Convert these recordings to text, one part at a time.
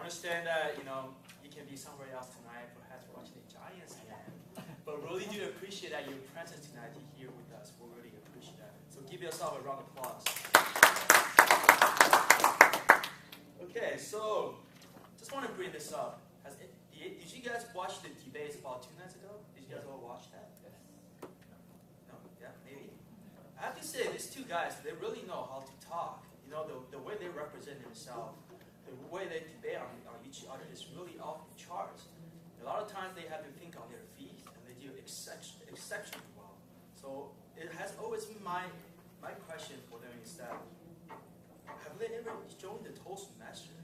understand that you can be somewhere else tonight, perhaps watching the Giants game, but really do appreciate that your presence tonight here with us. We really appreciate that. So give yourself a round of applause. Okay, so just want to bring this up. Did you guys watch the debates about 2 nights ago? Did you guys all watch that? Yes. No? Yeah, maybe. I have to say, these two guys, they really know how to talk. The way they represent themselves, the way they debate on each other is really off the charts. A lot of times they have to think on their feet, and they do exceptionally well. So it has always been my question for them is that, have they ever joined the Toastmaster?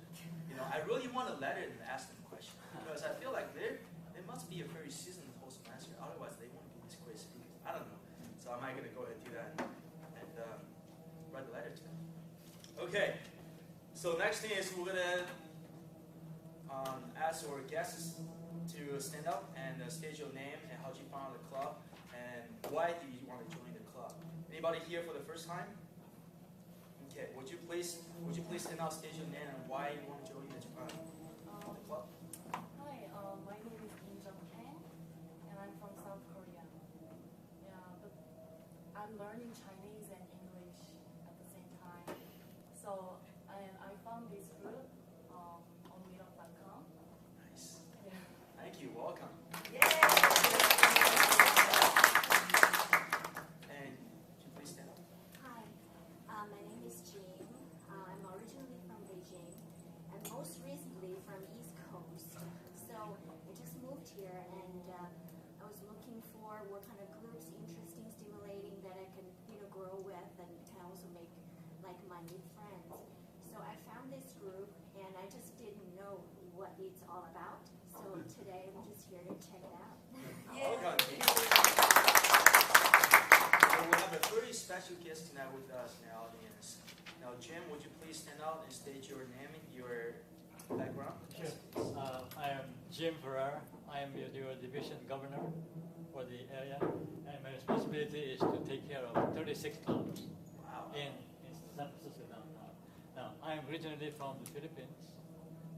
I really want to let it and ask them questions because I feel like they must be a very seasoned Toastmaster. Otherwise, they won't be these great speakers. I don't know. So I might gonna go ahead and do that and write a letter to them. Okay. So next thing is we're gonna ask our guests to stand up and state your name and how you found the club and why do you want to join the club. Anybody here for the first time? Okay, would you please stand up, state your name, and why you want to join the club? Hi, my name is Kim Jung Kang, and I'm from South Korea. Yeah, but I'm learning Chinese and English at the same time. So, and I found this group on meetup.com. Nice. Yeah. Thank you. Welcome. Yeah. And would you please stand up? Hi, my name is Jean. I'm originally from Beijing and most recently from East Coast. So I just moved here and I was looking for what kind of groups, interesting, stimulating that I can grow with and can also make like-minded friends. So I found this group and I just didn't know what it's all about. So today I'm just here to check it out. Welcome. So we have a very special guest tonight with us in the audience. Now, Jim, would you please stand out and state your name and your background? Sure. I am Jim Ferrer. I am your division governor for the area, and my responsibility is to take care of 36 clubs in San Francisco downtown. Now, I am originally from the Philippines,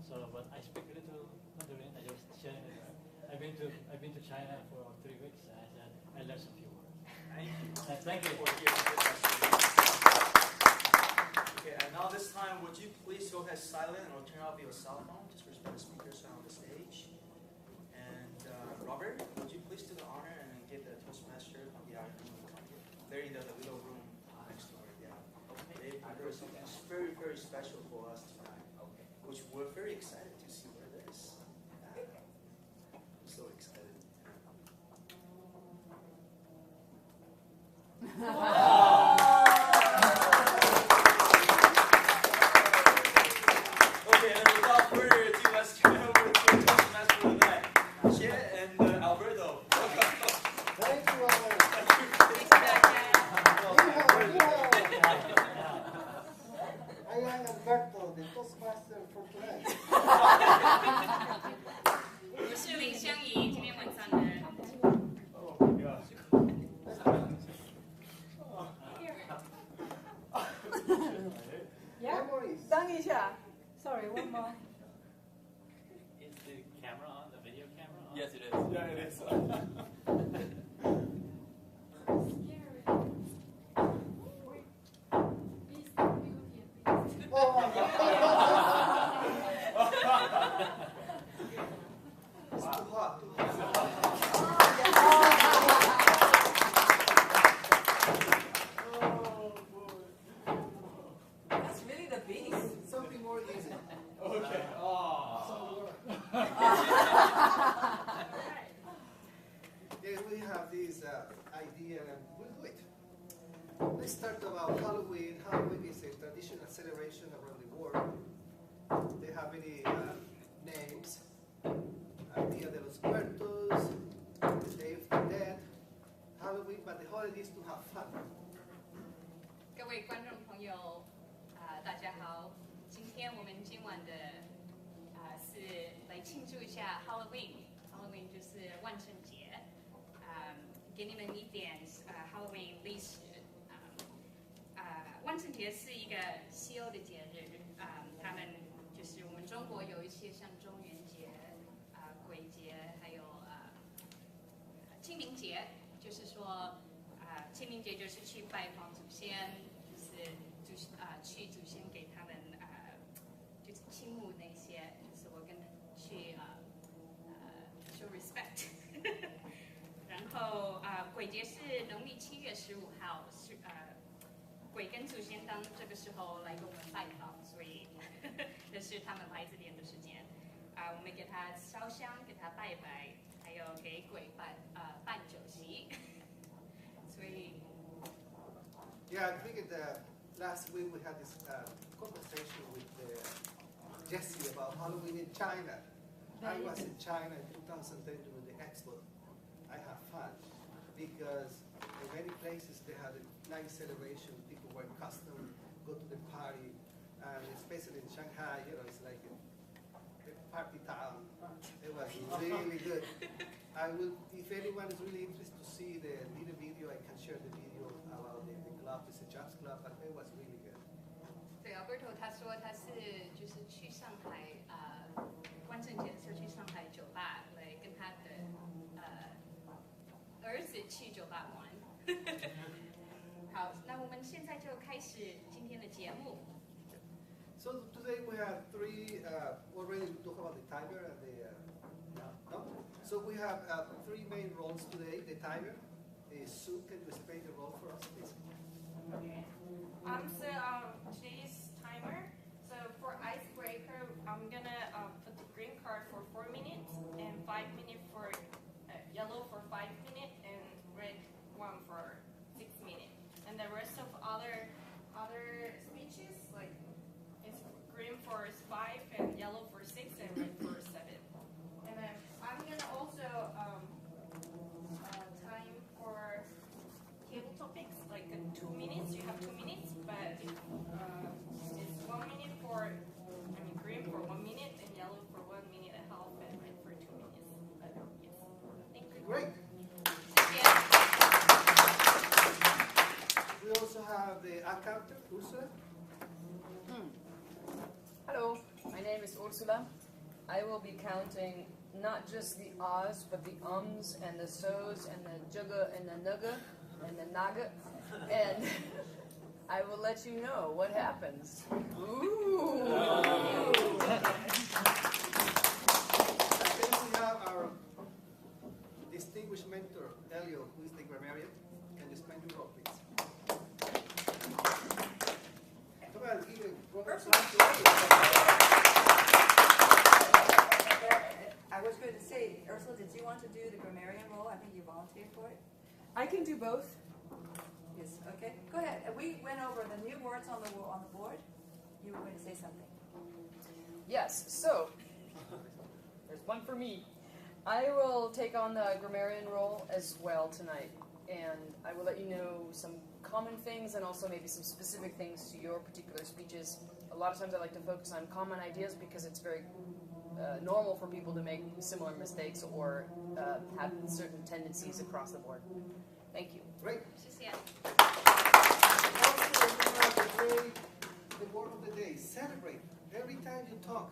but I speak a little Mandarin. I just sharing it. I've been to China for 3 weeks, and I learned some few words. Thank you. Thank you. For hearing with us. Okay, and now this time, would you please go ahead silent or turn off your cell phone? Just respect the speakers on the stage. And Robert, would you please do the honor and get the Toastmaster from the audience? They're in the little room next door. Yeah. Okay. There is something very, very special for us tonight, which we're very excited to see what it is. I'm so excited. Okay, and without further ado, let's turn over to the Toastmaster of the night, Chet and Alberto. Welcome. Thank you all. I am Alberto, the Toastmaster for tonight. 我是林香怡，今天晚上的。 Oh my gosh. Yeah. Memories. 等一下 Sorry, one more. Is the camera on? The video camera on? Yes, it is. Yeah, it is. It's too hot. That's really the beast. Something more easy. Okay. Oh. Yes, we have this idea and we'll do it. Let's start about Halloween. Halloween is a traditional celebration around the world. They have many names. Dia de los Muertos, the Day of the Dead, Halloween, but the holiday is to have fun. 各位观众朋友，大家好。今天我们今晚的是来庆祝一下 Halloween。Halloween 就是万圣节。给你们一点Halloween 历史。万圣节是一个西欧的节日。他们就是我们中国有一些像清明节，就是说清明节就是去拜访祖先，就是去祖先给他们就是倾慕那些，就是我跟去show respect。然后鬼节是农历7月15号，是鬼跟祖先当这个时候来给我们拜访，所以这是他们来这边的时间。我们给他烧香，给他拜拜，还有给鬼办酒席。所以 Yeah, I think last week we had this conversation with Jesse about Halloween in China. I was in China in 2010 during the expo. I had fun because in many places they had a nice celebration. People wear costume, go to the party, and especially in Shanghai, it's like a party town. It was really good. If anyone is really interested to see the little video, I can share the video about the club. It's a jazz club, but it was really good. 对 ，Alberto 他说他是就是去上海万圣节的时候去上海酒吧来跟他的儿子去酒吧玩。好，那我们现在就开始今天的节目。So today we have three, already we talked about the tiger and no? So we have 3 main roles today. The tiger is Sue. Can you explain the role for us, please? Okay. So today's timer. So for icebreaker, I'm gonna put the green card for 4 minutes and 5 minutes for yellow for 5 minutes and red one for 6 minutes. And the rest of other speeches like it's green for 5 and yellow for 6 and red for 7. And then I'm gonna also time for table topics like 2 minutes. You have 2 minutes, but it's 1 minute for green for 1 minute and yellow for 1 minute and a half and red for 2 minutes. But yes, thank you. Great. 谢谢。 We also have the accountant, Ursula. Hello, my name is Ursula. I will be counting not just the ahs, but the ums and the so's and the jugga and the nugga and the naga. And I will let you know what happens. Ooh! Then we have our distinguished mentor, Elio, who is the grammarian. Can you explain your role, please? Come on, give it. I was going to say, Ursula, did you want to do the grammarian role? I think you volunteered for it. I can do both. Yes. Okay. Go ahead. We went over the new words on the board. You were going to say something. Yes, so there's one for me. I will take on the grammarian role as well tonight, and I will let you know some common things and also maybe some specific things to your particular speeches. A lot of times I like to focus on common ideas because it's very normal for people to make similar mistakes or have certain tendencies across the board. Thank you. Great. 谢谢。 Also, we have the word of the day, celebrate. Every time you talk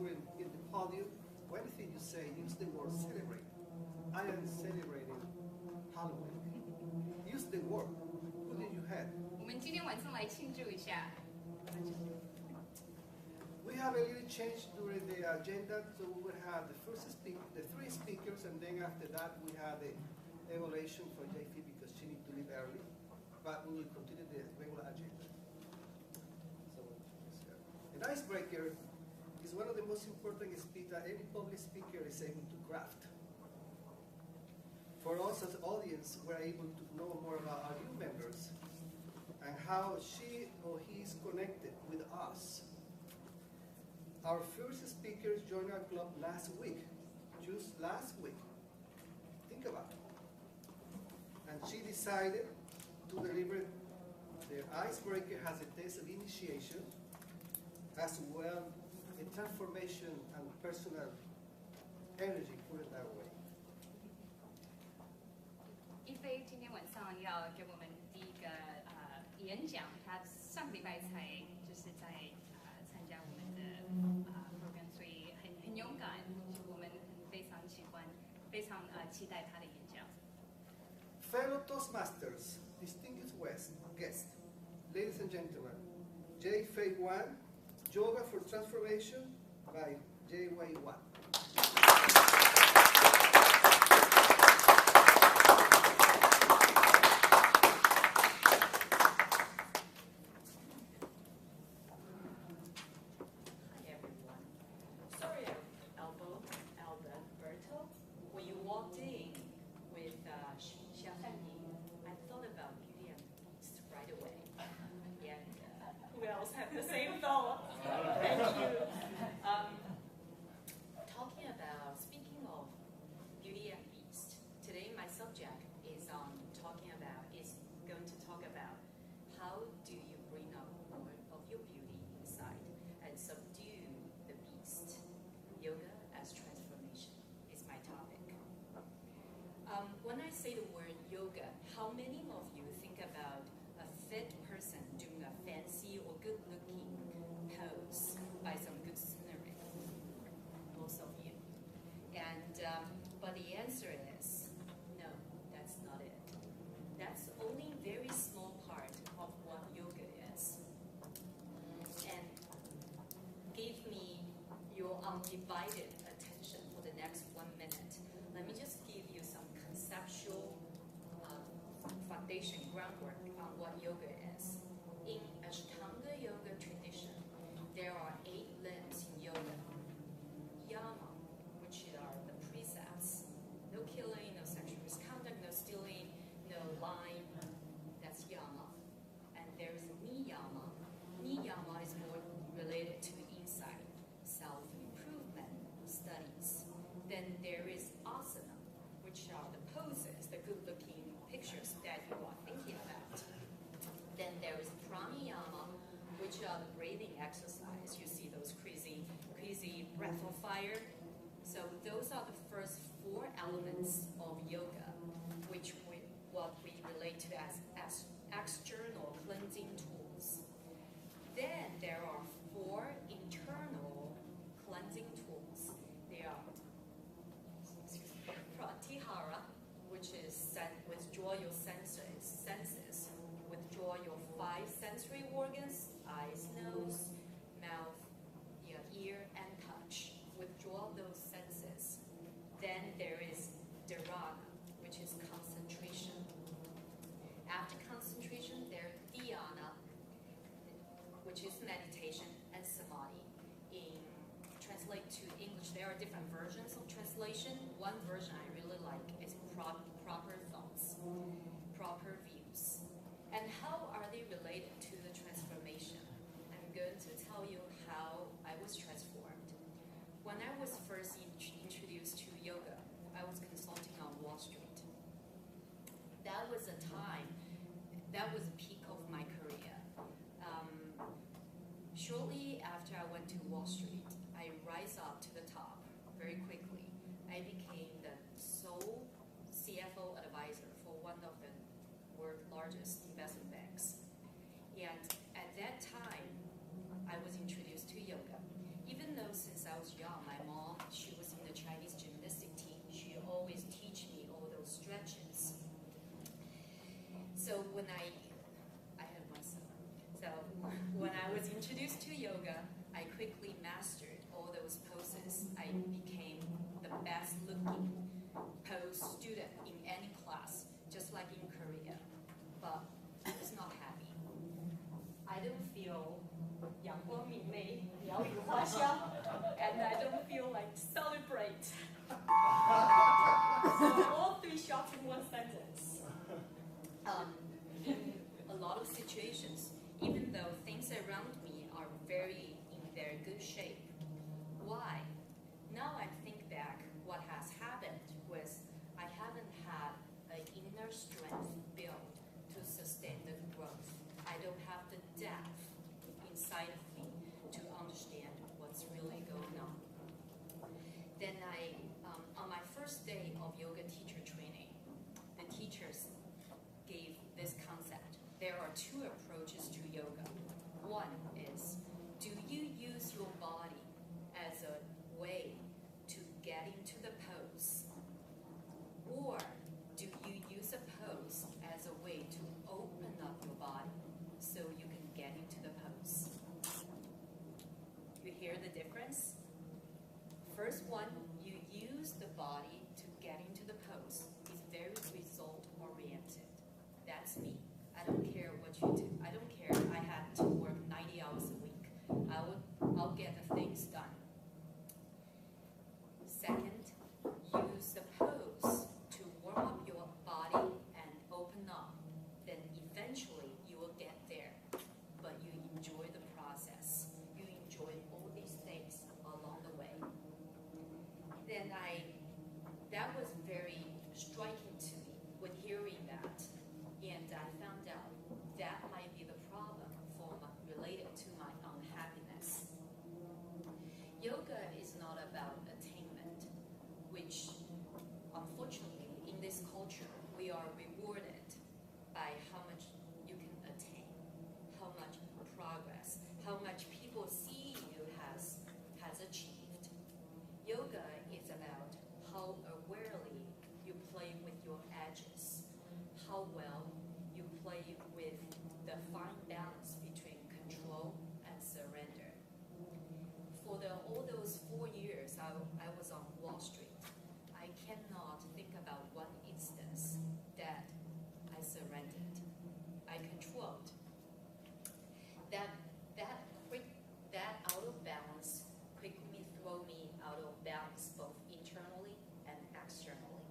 in the podium, or anything you say, use the word celebrate. I am celebrating Halloween. Use the word. Put it in your head. 我们今天晚上来庆祝一下。 We have a little change during the agenda, so we will have the 3 speakers, and then after that we have the evaluation for JP because she needs to leave early. But we will continue the regular agenda. So, an icebreaker is one of the most important skills that any public speaker is able to craft. For us as an audience, we're able to know more about our new members and how she or he is connected with us. Our first speakers joined our club last week, just last week. Think about it. And she decided to deliver the icebreaker has a test of initiation, as well a transformation and personal energy, put it that way. 一菲今天晚上要给我们第一个演讲，他上个礼拜才就是在参加我们的program， 所以很勇敢，我们非常喜欢，非常期待他的演讲。Toastmasters, distinguished guests, ladies and gentlemen, Jay Fei Wan, Yoga for Transformation by Jay Wei Wan. Have the same thought. Thank you. Speaking of Beauty and Beast, today my subject is going to talk about how do you bring up more of your beauty inside and subdue the beast. Yoga as transformation is my topic. When I say the word yoga, how many of you think about a fit person doing a fancy or good-looking pose by some good scenery? Most of you. And but the answer is no, that's not it. That's only a very small part of what yoga is. And give me your undivided attention for the next 1 minute. Let me just give you some conceptual foundation groundwork on what yoga is. In Ashtanga yoga tradition, there are 8 limbs in yoga. Yama, which are the precepts. No killing, no sexual misconduct, no stealing, no lying. That's yama. And there's niyama. Niyama is more related to insight, self-improvement studies. Then there is asana, which are the poses, the good-looking pictures that you are thinking about. Then there is pranayama, which are the breathing exercise. You see those crazy breath of fire. So those are the first 4 elements of yoga, what we relate to as external cleansing tools. Then there are 4 internal cleansing tools. They are pratyahara, which is withdraw your senses, withdraw your 5 sensory organs, eyes, nose, mouth, ear, and touch. Withdraw those senses. Then there is dharana, which is concentration. After concentration, there's dhyana, which is meditation, and samadhi. Translate to English, there are different versions of translation. One version I really like is proper thoughts, proper views. And how are they related to the transformation? I'm going to tell you how I was transformed. When I was first introduced to yoga, I was consulting on Wall Street. That was a time, that was the peak of my career. Shortly after I went to Wall Street, I rise up to the top very quickly. I became the sole CFO advisor for one of the world's largest investment banks. And at that time, I was introduced to yoga. Even though since I was young, my mom, she was in the Chinese gymnastic team. She always teach me all those stretches. So when I had one son. So when I was introduced to yoga, I quickly mastered all those poses. I became the best looking pose student in any class, just like in Korea. But I was not happy. I don't feel 阳光明媚, 鸟语花香, and I don't feel like celebrate. So all 3 shots in one sentence. In a lot of situations, even though things around me are in very good shape. Why? Now I think back, what has happened was I haven't had an inner strength built to sustain the growth. I don't have the depth inside of me to understand what's really going on. Then on my first day of yoga teacher training, the teachers gave this concept. There are 2 approaches to yoga. One is, do hear the difference? First one, you use the body to get into the pose. It's very result oriented. That's me. I don't care what you do. I don't care. I had to work 90 hours a week. I'll get the things done. Second, use the pose to warm up your body and open up. Then eventually you will get there. But you enjoy the process. You enjoy all these things along the way. Then that was very striking to me when hearing that. And I found out that might be the problem related to my unhappiness. Yoga is not about attainment, which unfortunately in this culture we are rewarded by how much you can attain, how much progress, how much people see you has achieved. Yoga is about how awarely you play with your edges, how well you play with the fine balance between control and surrender. For all those 4 years I was on Wall Street, I cannot think about one instance that I surrendered, I controlled. That out of balance quickly throw me out of balance both internally and externally.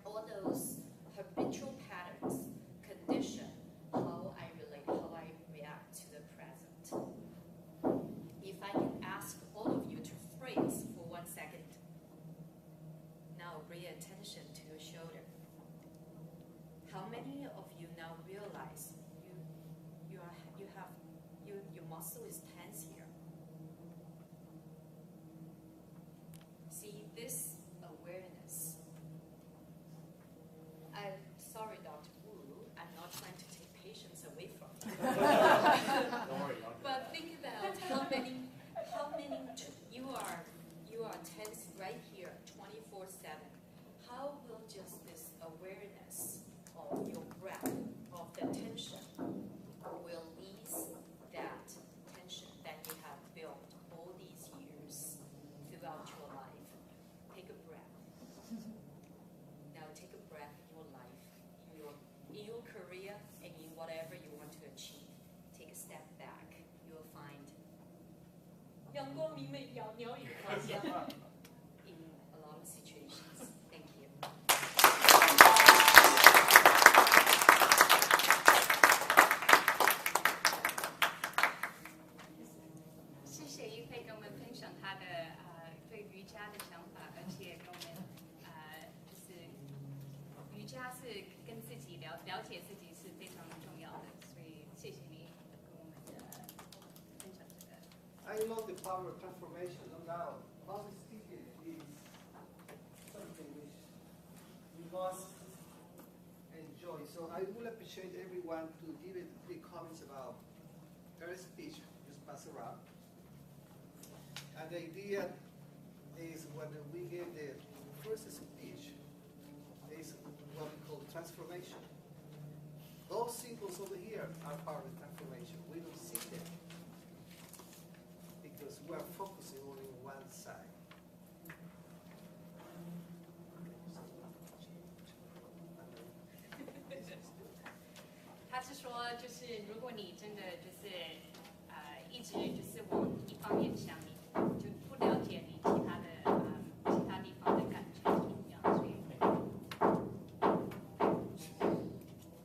All those habitual patterns condition how I relate, how I react to the present. If I can ask all of you to freeze for 1 second. Now bring attention to your shoulder. How many of you now realize your muscle is tense here? See this awareness. I'm sorry, Dr. Wu, I'm not trying to take patience away from you. Don't worry. But think about how many you are tense right here 24/7. How will just this awareness of your breath, of the tension, will ease that tension that you have built all these years throughout your life? Take a breath. Now take a breath in your life, in your career, and in whatever you want to achieve. Take a step back. You will find 阳光明媚，鸟语花香 in a lot of situations. Thank you. 谢谢一菲跟我们分享他的对瑜伽的想法，而且跟我们就是瑜伽是跟自己了解自己是非常重要的，所以谢谢你跟我们的分享这个。I love the power of transformation, no doubt. Public speaking is something which we must enjoy. So I would appreciate everyone to give it 3 comments about her speech, just pass around. And the idea is when we give the first speech, is what we call transformation. Those symbols over here are part of the transformation. We don't see them because we are focusing only on one side. 他是说，就是如果你真的就是一直就是往一方面想，你就不了解你其他地方的感觉一样，所以。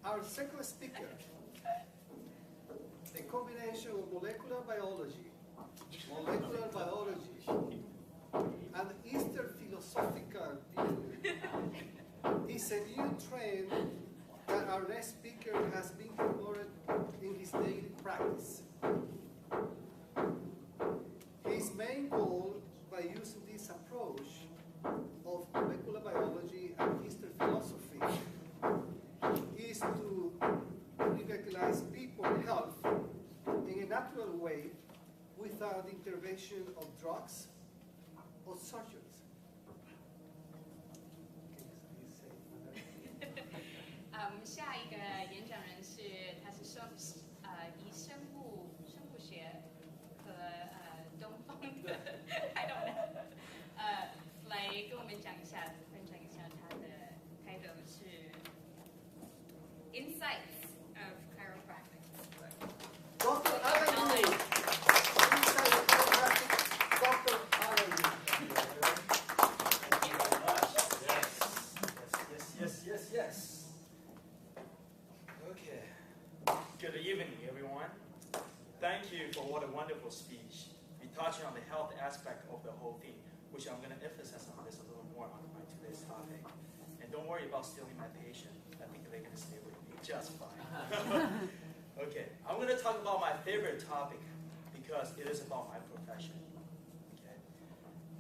Our second speaker, the combination of molecular biology, and Eastern philosophical view is a new trend that our next speaker has been promoted in his daily practice. His main goal by using this approach of molecular biology and Eastern philosophy is to recognize people's health in a natural way without the intervention of drugs or surgeries. 我们下一个演讲人是，他是以生物学和 beautiful speech. We're touching on the health aspect of the whole thing, which I'm going to emphasize on this a little more on my today's topic. And don't worry about stealing my patient. I think they're going to stay with me just fine. Okay, I'm going to talk about my favorite topic because it is about my profession. Okay,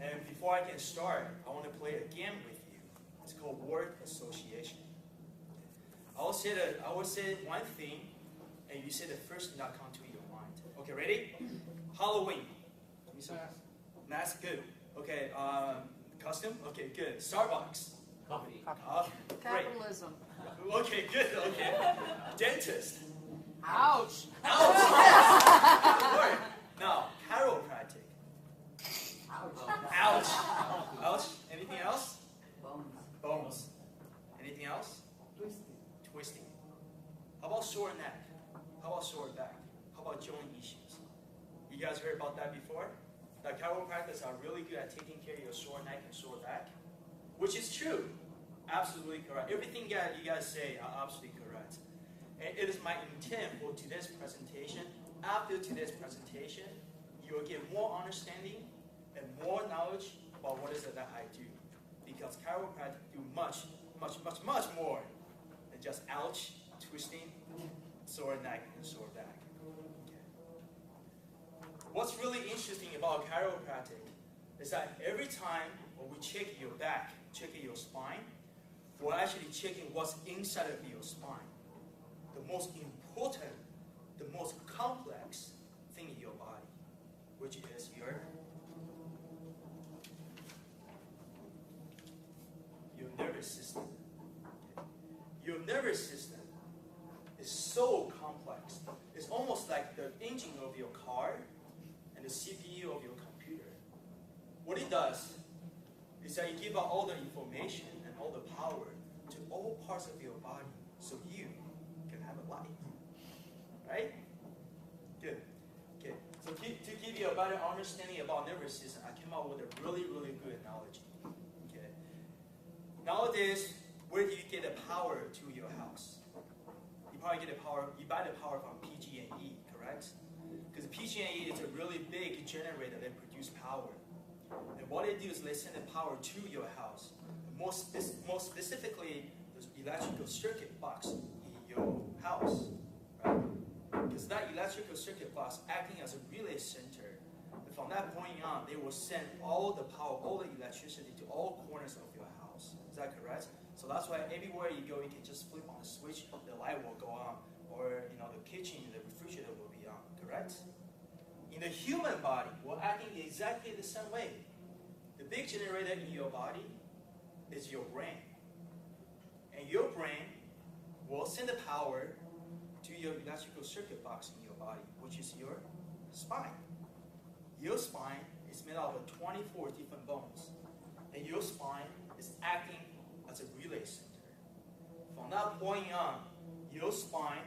and before I can start, I want to play a game with you. It's called word association. I will say one thing, and you say the first thing that comes to your mind. Okay, ready? Halloween. Let me see. Mask, good. Okay, costume. Okay, good. Starbucks. Coffee. Great. Capitalism. Okay, good. Okay. Dentist. Ouch. Ouch. Yes. Good word. Now, chiropractic. Ouch. Ouch. Anything else? Bones. Anything else? Twisting. How about sore neck? How about sore back? How about joint issues? You guys heard about that before? That chiropractors are really good at taking care of your sore neck and sore back, which is true. Absolutely correct. Everything that you guys say are absolutely correct. And it is my intent for today's presentation. After today's presentation, you will get more understanding and more knowledge about what is it that I do. Because chiropractic do much, much, much, much more than just ouch, twisting, sore neck, and sore back. Okay. What's really interesting about chiropractic is that every time when we check your back, check your spine, we're actually checking what's inside of your spine. The most important, the most complex thing in your body, which is your nervous system. Okay. Your nervous system is so complex. It's almost like the engine of your car and the CPU of your computer. What it does is that it gives out all the information and all the power to all parts of your body so you can have a life. Right? Good. Okay. So to give you a better understanding about nervous system, I came up with a really, really good analogy. Okay. Nowadays, where do you get the power to your house? You probably get the power, you buy the power from PG&E, correct? Because PG&E is a really big generator that produces power. And what they do is they send the power to your house. More specifically, the electrical circuit box in your house, right? Because that electrical circuit box acting as a relay center, and from that point on, they will send all the power, all the electricity to all corners of your house. Is that correct? So that's why everywhere you go, you can just flip on the switch, the light will go on, or the kitchen, the refrigerator will be on. Correct? In the human body, we're acting exactly the same way. The big generator in your body is your brain. And your brain will send the power to your electrical circuit box in your body, which is your spine. Your spine is made out of 24 different bones. And your spine is acting as a relay center. From that point on, your spine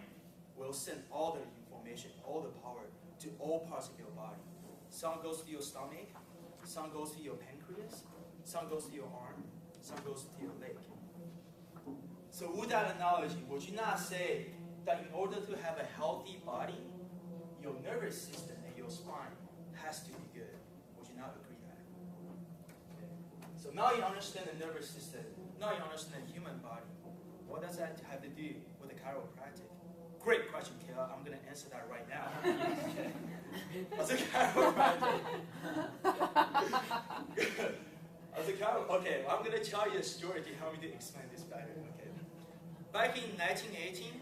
will send all the information, all the power to all parts of your body. Some goes to your stomach, some goes to your pancreas, some goes to your arm, some goes to your leg. So with that analogy, would you not say that in order to have a healthy body, your nervous system and your spine has to be good? Would you not agree that? Okay. So now you understand the nervous system, now you understand the human body. What does that have to do with the chiropractic? Great question, Kayla. I'm going to answer that right now. Okay. As a chiropractor, okay, I'm going to tell you a story to help me to explain this better. Okay. Back in 1918,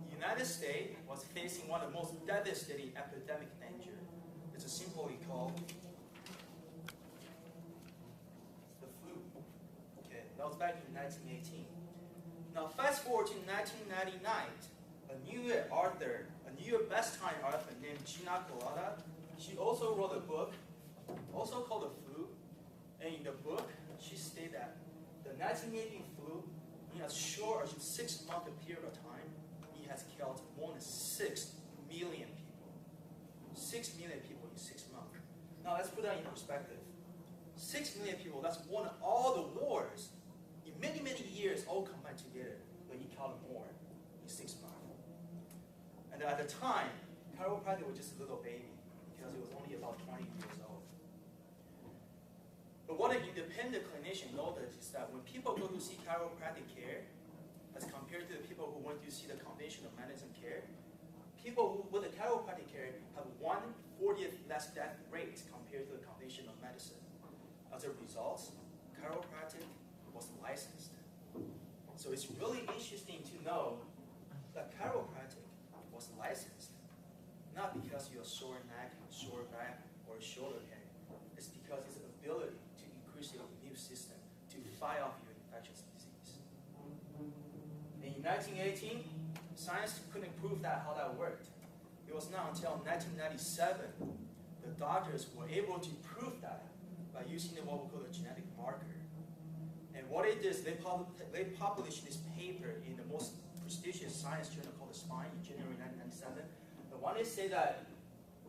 the United States was facing one of the most devastating epidemic danger. It's simply called the flu. Okay, that was back in 1918. Now, fast forward to 1999. A New York author, a New York best-selling author named Gina Kolata, she also wrote a book, also called The Flu. And in the book, she stated that the 1918 flu, in as short as a 6-month period of time, it has killed more than 6 million people. 6 million people in 6 months. Now let's put that in perspective. 6 million people, that's more than all the wars in many, many years all combined together, but it killed more in 6 months. And at the time, chiropractic was just a little baby because he was only about 20 years old. But what an independent clinician noticed is that when people go to see chiropractic care, as compared to the people who went to see the conventional medicine care, people who, with the chiropractic care have 1/40th less death rate compared to the conventional medicine. As a result, chiropractic was licensed. So it's really interesting to know that chiropractic was licensed, not because you have sore neck, sore back, or shoulder pain. It's because its ability to increase your immune system to fight off your infectious disease. In 1918, science couldn't prove how that worked. It was not until 1997 the doctors were able to prove that by using what we call a genetic marker. And what it is, they published this paper in the most prestigious science journal called the Spine in January 1997. And when they say that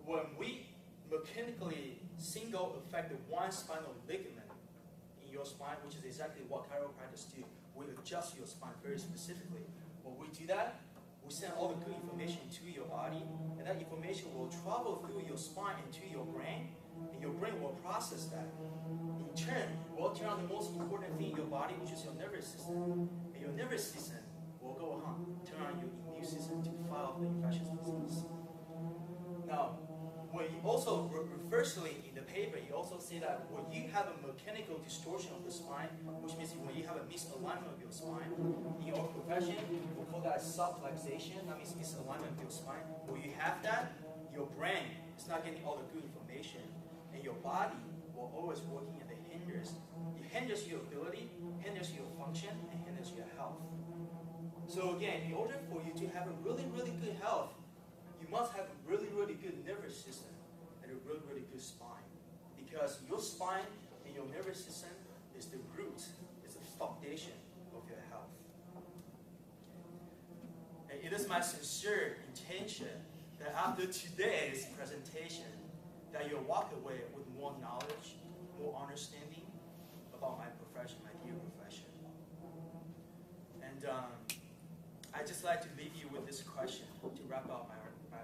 when we mechanically single affect the one spinal ligament in your spine, which is exactly what chiropractors do, we adjust your spine very specifically. When we do that, we send all the good information to your body, and that information will travel through your spine into your brain, and your brain will process that. In turn, will turn on the most important thing in your body, which is your nervous system. And your nervous system will go turn on your immune system to fight off the infectious disease. Now, when you also, reversely in the paper, you also say that when you have a mechanical distortion of the spine, which means when you have a misalignment of your spine, in your profession, we call that subluxation, that means misalignment of your spine. When you have that, your brain is not getting all the good information, and your body will always working and it hinders your ability, hinders your function, and hinders your health. So again, in order for you to have a really, really good health, you must have a really, really good nervous system and a really, really good spine. Because your spine and your nervous system is the root, is the foundation of your health. And it is my sincere intention that after today's presentation, that you'll walk away with more knowledge, more understanding about my profession, my dear profession. And I'd just like to leave you with this question to wrap up my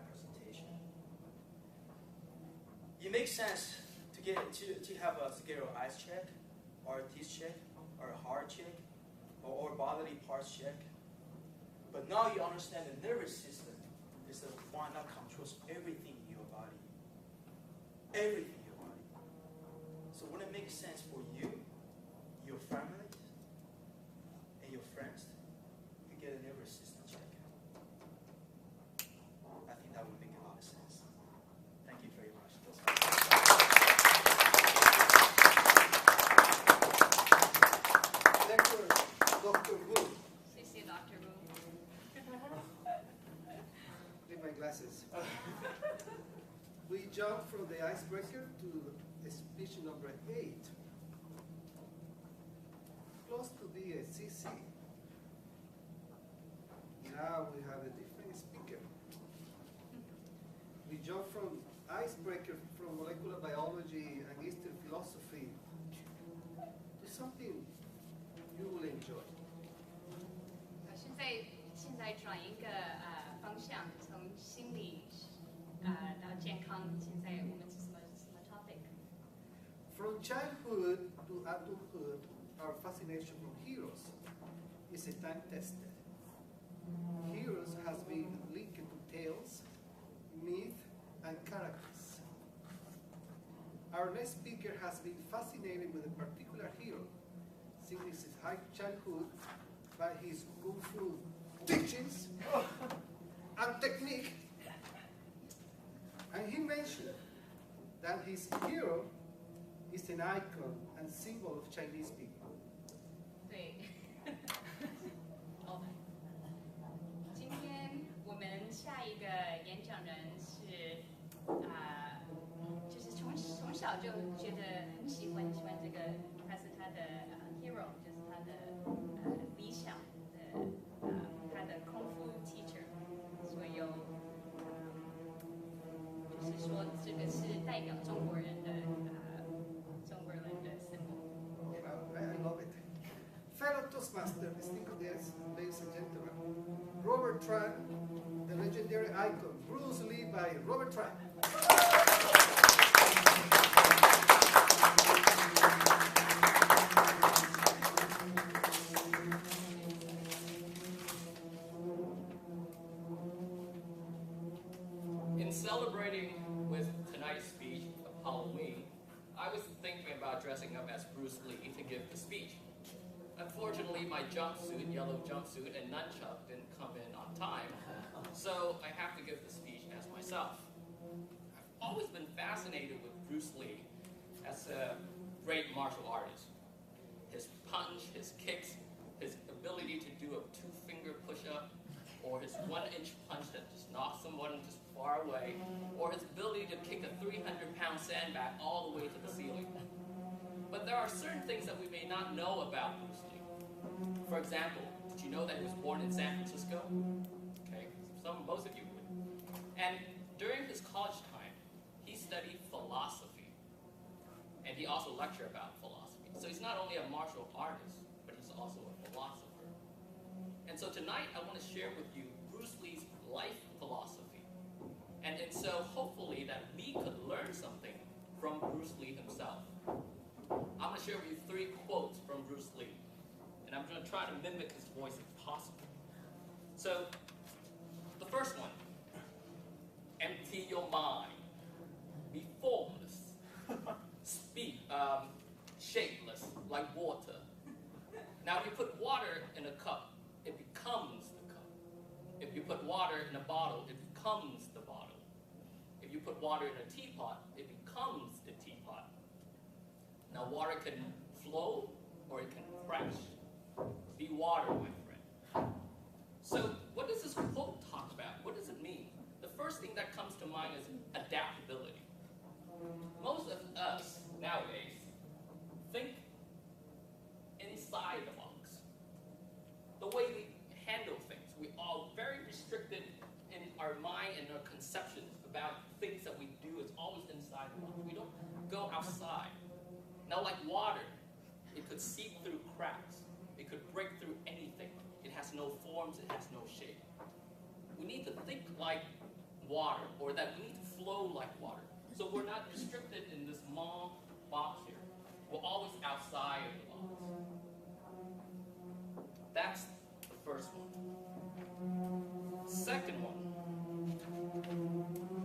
presentation. It makes sense to have a eyes check, or a teeth check, or a heart check, or bodily parts check. But now you understand the nervous system is the one that controls everything in your body. Everything in your body. So when it makes sense for you, your family, and your friends to get a nervous system check, I think that would make a lot of sense. Thank you very much. Dr. Wu. Dr. Wu. Need my glasses. We jump from the icebreaker to speech number 8. Close to be a CC. Now we have a different speaker. We jump from icebreaker from molecular biology and Eastern philosophy to something you will enjoy. 现在转一个方向，从心理到健康。现在我们是什么 topic？ From childhood to adulthood, our fascination from heroes is a time tested. Heroes has been linked to tales, myth, and characters. Our next speaker has been fascinated with a particular hero since his high childhood by his kung fu teachings and technique. And he mentioned that his hero is an icon and symbol of Chinese people. 对。今天我们下一个演讲人是就是从小就觉得很喜欢这个，他是他的hero， 就是他的理想的他的功夫 teacher， 所以就是说这个是代表中国人的symbol。 I love it. Fellow Toastmaster, distinguished guests, ladies and gentlemen, Robert Tran, the legendary icon, Bruce Lee by Robert Tran. I was thinking about dressing up as Bruce Lee to give the speech. Unfortunately, my jumpsuit, yellow jumpsuit, and nunchuck didn't come in on time, so I have to give the speech as myself. I've always been fascinated with Bruce Lee as a great martial artist. His punch, his kicks, his ability to do a 2-finger push-up, or his 1-inch punch that just knocks someone just far away, or his ability to kick a 300-pound sandbag all the way to the ceiling. But there are certain things that we may not know about Bruce Lee. For example, did you know that he was born in San Francisco? Okay, most of you would. And during his college time, he studied philosophy. And he also lectured about philosophy. So he's not only a martial artist, but he's also a philosopher. And so tonight, I want to share with you Bruce Lee's life philosophy. And so hopefully that we could learn something from Bruce Lee himself. I'm going to share with you 3 quotes from Bruce Lee. And I'm going to try to mimic his voice if possible. So, the first one. Empty your mind. Be formless. Shapeless, like water. Now, if you put water in a cup, it becomes the cup. If you put water in a bottle, it becomes the bottle. If you put water in a teapot, it becomes the teapot. Now, water can flow or it can crash. Be water, my friend. So, what does this quote talk about? What does it mean? The first thing that comes to mind is adaptability. Most of us nowadays think inside the box. The way we handle things, we are very restricted in our mind and our conceptions about things that we do. It's always inside the box. We don't go outside. Now, like water, it could seep through cracks. It could break through anything. It has no forms. It has no shape. We need to think like water, or that we need to flow like water. So we're not restricted in this small box here. We're always outside of the box. That's the first one. Second one.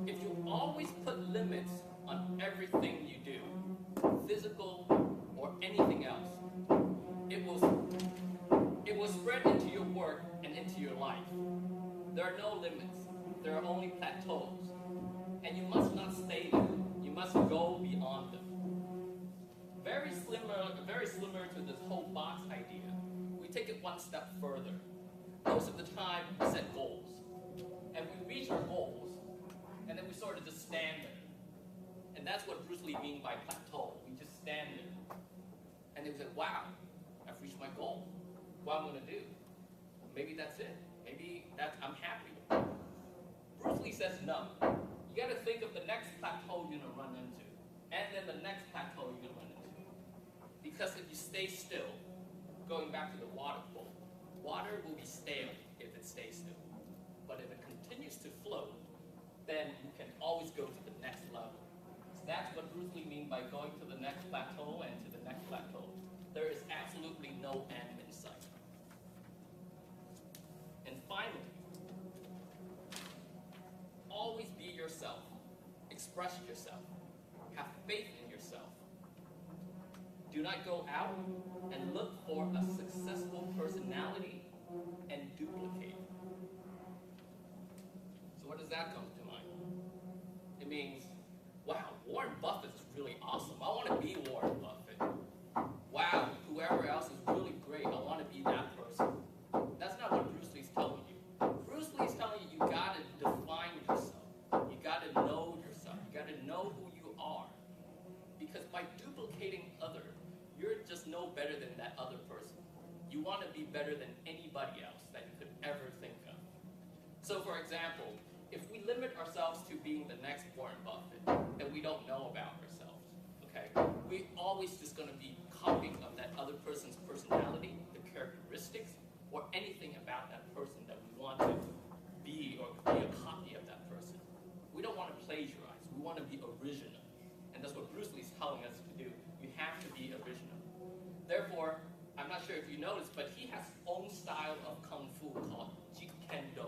If you always put limits on everything you do, physical or anything else, it will spread into your work and into your life. There are no limits. There are only plateaus. And you must not stay there. You must go beyond them. Very similar to this whole box idea. We take it one step further. Most of the time, we set goals. And we reach our goals, and then we sort of just stand there. And that's what Bruce Lee means by plateau. We just stand there. And they say, wow, I've reached my goal. What I'm going to do? Maybe that's it. Maybe I'm happy. Bruce Lee says no. You got to think of the next plateau you're going to run into. And then the next plateau you're going to run into. Because if you stay still, going back to the water quote, water will be stale if it stays still. But if it continues to flow, then you can always go to the next level. So that's what Bruce Lee means by going to the next plateau and to the next plateau. There is absolutely no end in sight. And finally, always be yourself. Express yourself. Have faith in yourself. Do not go out and look for a successful personality and duplicate. So what does that come to mind? It means, wow, Warren Buffett is really awesome. I want to be Warren Buffett. Wow, whoever else is really great. I want to be that person. That's not what Bruce Lee's telling you. Bruce Lee's telling you got to define yourself. You got to know yourself. You got to know who you are. Because by duplicating others, you're just no better than that other person. You want to be better than anybody else that you could ever think of. So for example, if we limit ourselves to being the next Warren Buffett, then we don't know about ourselves, okay? We're always just going to be copying of that other person's personality, the characteristics, or anything about that person that we want to be, or be a copy of that person. We don't want to plagiarize. We want to be original. And that's what Bruce Lee's telling us to do. You have to be original. Therefore, I'm not sure if you noticed, but he has his own style of Kung Fu called Jeet Kune Do,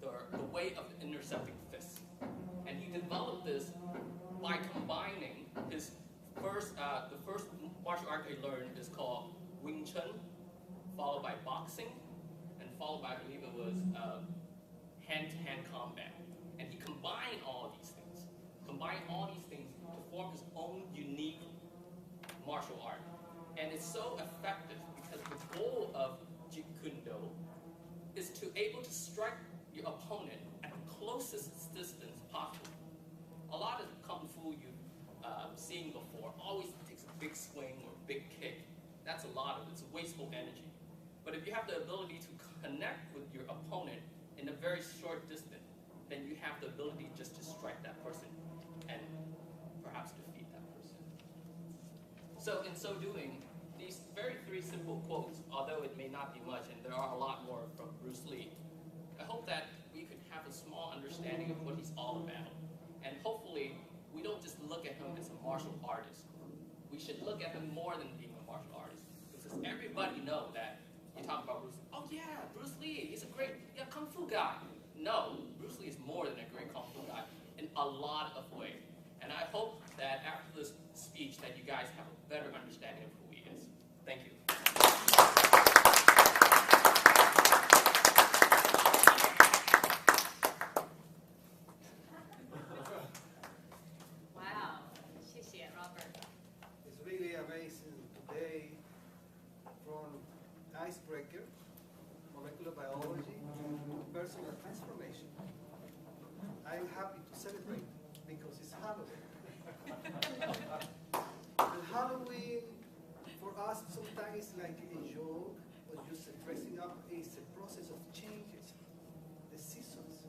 the way of intercepting fists. And he developed this by combining his the first martial art I learned is called Wing Chun, followed by boxing, and followed by, I believe it was hand-to-hand combat. And he combined all these things to form his own unique martial art. And it's so effective because the goal of Jeet Kune Do is to able to strike your opponent at the closest distance possible. A lot of Kung Fu you've seen before always takes a big swing or big kick. That's a lot of it. It's wasteful energy. But if you have the ability to connect with your opponent in a very short distance, then you have the ability just to strike that person and perhaps defeat that person. So in so doing, these three simple quotes, although it may not be much, and there are a lot more from Bruce Lee, I hope that we could have a small understanding of what he's all about. And hopefully, we don't just look at him as a martial artist. We should look at him more than being a martial artist. Because everybody knows that you talk about Bruce Lee. Oh yeah, Bruce Lee, he's a great Kung Fu guy. No, Bruce Lee is more than a great Kung Fu guy in a lot of ways. And I hope that after this speech that you guys have a better understanding of who he is. Thank you. Wow, 谢谢 Robert. It's really amazing today from icebreaker, molecular biology, personal transformation. I'm happy to celebrate because it's Halloween. And Halloween for us sometimes is like a joke or just dressing up. It's a process of changes, the seasons,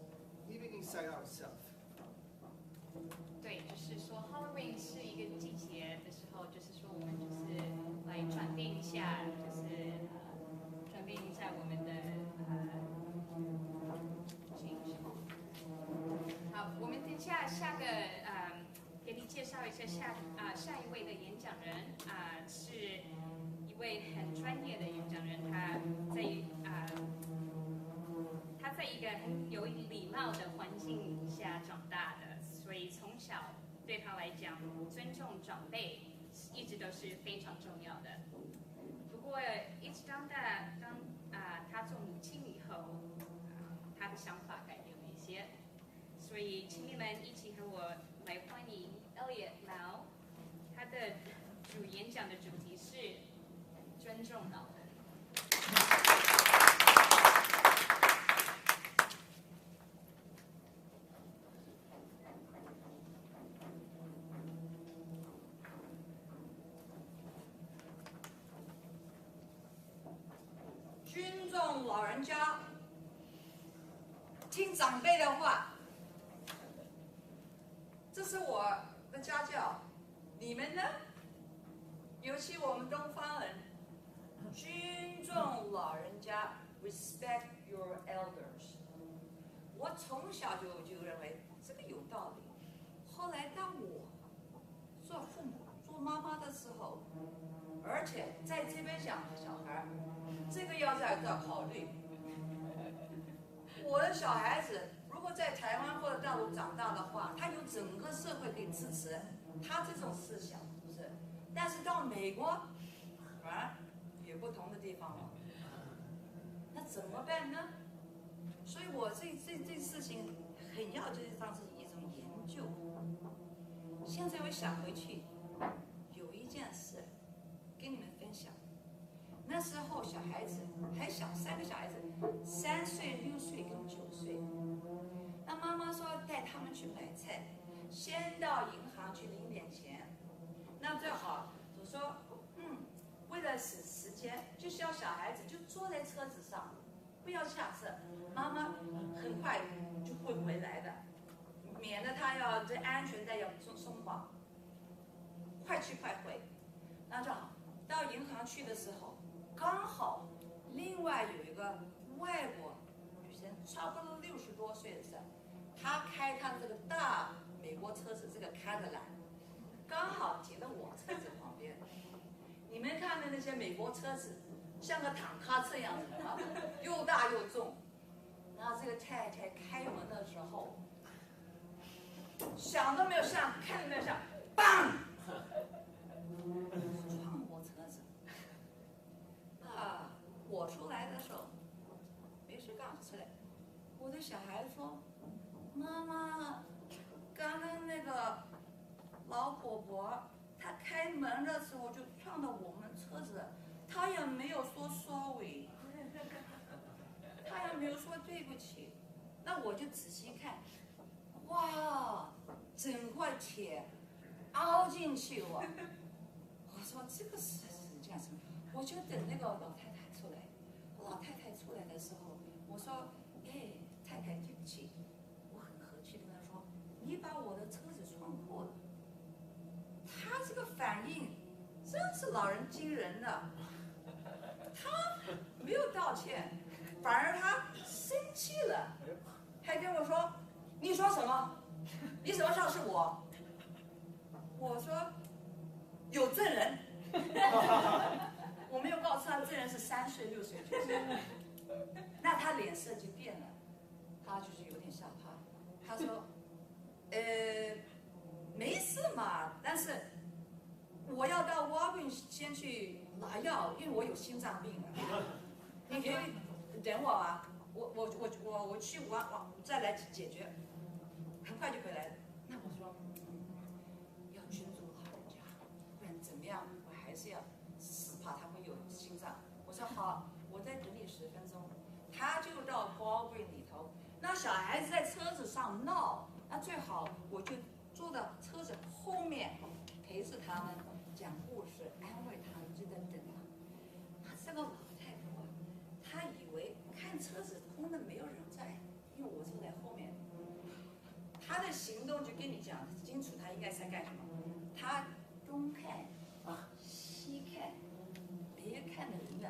even inside ourselves. 对，就是说 Halloween 是一个季节的时候，就是说我们就是来转变一下，就是转变一下我们的change。好，我们等下个给你介绍一下下一位的演讲人是一位很专业的演讲人，他在一个很有礼貌的环境下长大的，所以从小对他来讲，尊重长辈一直都是非常重要的。不过一直当他做母亲以后，他的想法改变了一些，所以请你们一起和我来欢迎 Elliot Lau， 他的演讲的主题是尊重老人。尊重老人家，听长辈的话，这是我的家教。你们呢？尤其我们东方人，尊重老人家 ，respect your elders。我从小就认为这个有道理。后来当我做父母、做妈妈的时候，而且在这边养小孩，这个要考虑。我的小孩子如果在台湾或者大陆长大的话，他有整个社会可以支持他这种思想，是不是？但是到美国，有不同的地方了，那怎么办呢？所以我这事情很要就是当是一种研究。现在我想回去，有一件事跟你们分享。那时候小孩子还小，3个小孩子，3岁、6岁跟9岁。那妈妈说带他们去买菜，先到银行去领点钱。那最好我说，为了省时间，就叫小孩子就坐在车子上，不要下车，妈妈很快就会回来的，免得他要这安全带要松绑，快去快回。那正好到银行去的时候。刚好，另外有一个外国女生，差不多60多岁的时候，她开她这个大美国车子，这个开的来，刚好停到我车子旁边。你们看的那些美国车子，像个坦克车一样的啊，又大又重。然后这个太太开门的时候，想都没有想，看都没有想，砰！婆，她开门的时候就撞到我们车子，她也没有说 sorry， 她也没有说对不起。那我就仔细看，哇，整块铁凹进去了。我说这个是这样子，我就等那个老太太出来。老太太出来的时候，我说：“哎，太太，对不起。”我很和气的跟她说：“你把我的车子撞破了。”她这个反应真是老人惊人的，她没有道歉，反而她生气了，还跟我说：“你说什么？你什么时候是我？”我说：“有证人。”我没有告诉他证人是3岁6岁9岁，那他脸色就变了，他就是有点吓怕。他说：“没事嘛，但是我要到 Walgreens 先去拿药，因为我有心脏病啊。你可以等我啊，我去完再来解决，很快就回来了。”那我说：“要尊重老人家，不然怎么样？我还是要。”怕他会有心脏，我说好，我再等你10分钟。他就到包柜里头，那小孩子在车子上闹，那最好我就坐到车子后面，陪着他们讲故事，安慰他们，就在等他。那这个老太婆，她以为看车子空的没有人在，因为我坐在后面，她的行动就跟你讲清楚，她应该在干什么。她东看西看。别看的人呢，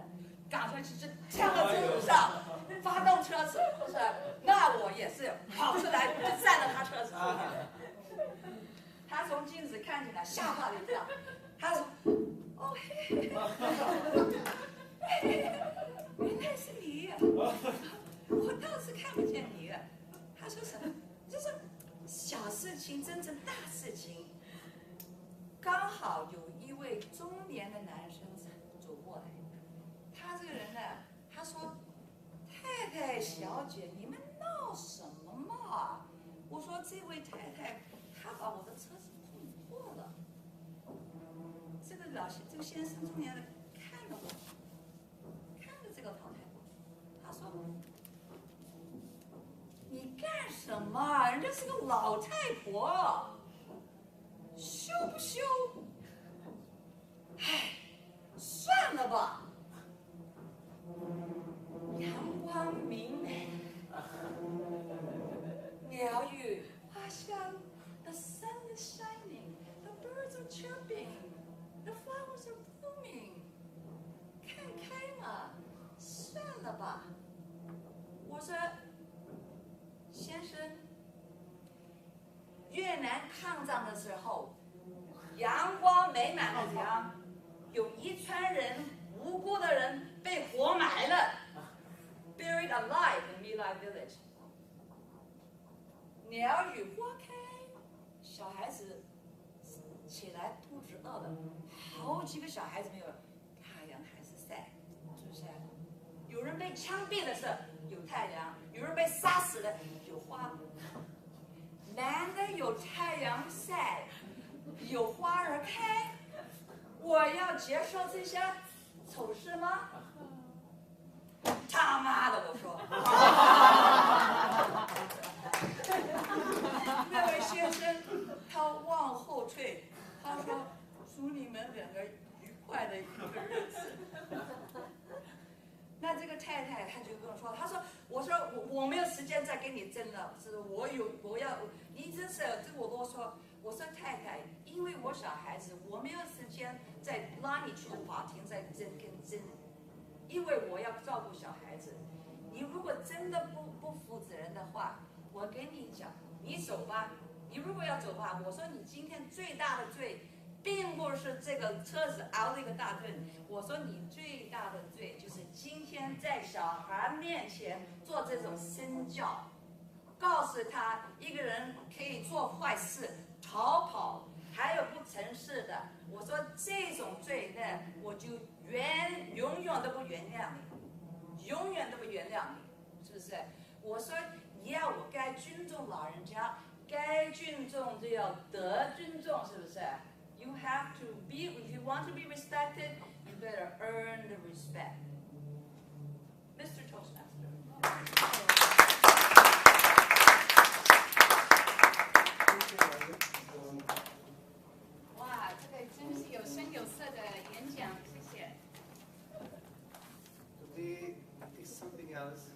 赶快去跳到车子上，发动车子，不是？那我也是跑出来就站到他车子后面。他从镜子看见了，吓坏了一跳。他说：“哦嘿，原来是你，我倒是看不见你。”他说什么？就是小事情真成大事情。刚好有一位中年的男生走过来，他这个人呢，他说：“太太小姐，你们闹什么嘛？”我说：“这位太太，她把我的车子碰破了。”这个先生中年的看着我，看着这个老太婆，他说：“你干什么？人家是个老太婆，羞不羞？唉。”算了吧，阳光明媚，鸟语花香 ，the sun is shining, the birds are chirping, the flowers are blooming。看开嘛，算了吧。我说，先生，越南抗战的时候，阳光美满的阳。有1村人无辜的人被活埋了 ，buried alive in My Lai Village。鸟语花开，小孩子起来肚子饿了，好几个小孩子没有，太阳还是晒，是不是？有人被枪毙的是有太阳，有人被杀死了有花。难得有太阳晒，有花儿开。我要接受这些丑事吗？他妈的，我说。那位先生，他往后退，他说：“祝你们2个愉快的一个日子。”那这个太太，她就跟我说：“她说，我说我没有时间再跟你争了，是我要，你真是这个我啰嗦。”我说太太，因为我小孩子，我没有时间再拉你去法庭再争，因为我要照顾小孩子。你如果真的不负责任的话，我跟你讲，你走吧。你如果要走吧，我说你今天最大的罪，并不是这个车子熬了一个大顿。我说你最大的罪就是今天在小孩面前做这种身教，告诉他一个人可以做坏事。逃跑，还有不诚实的，我说这种罪呢，我就永远都不原谅你，永远都不原谅你，是不是？我说我该尊重老人家，该尊重就要得尊重，是不是？ You have to be, if you want to be respected, you better earn the respect. Mr. Toastmaster. 哇，这个真是有声有色的演讲，谢谢。 Today is something else.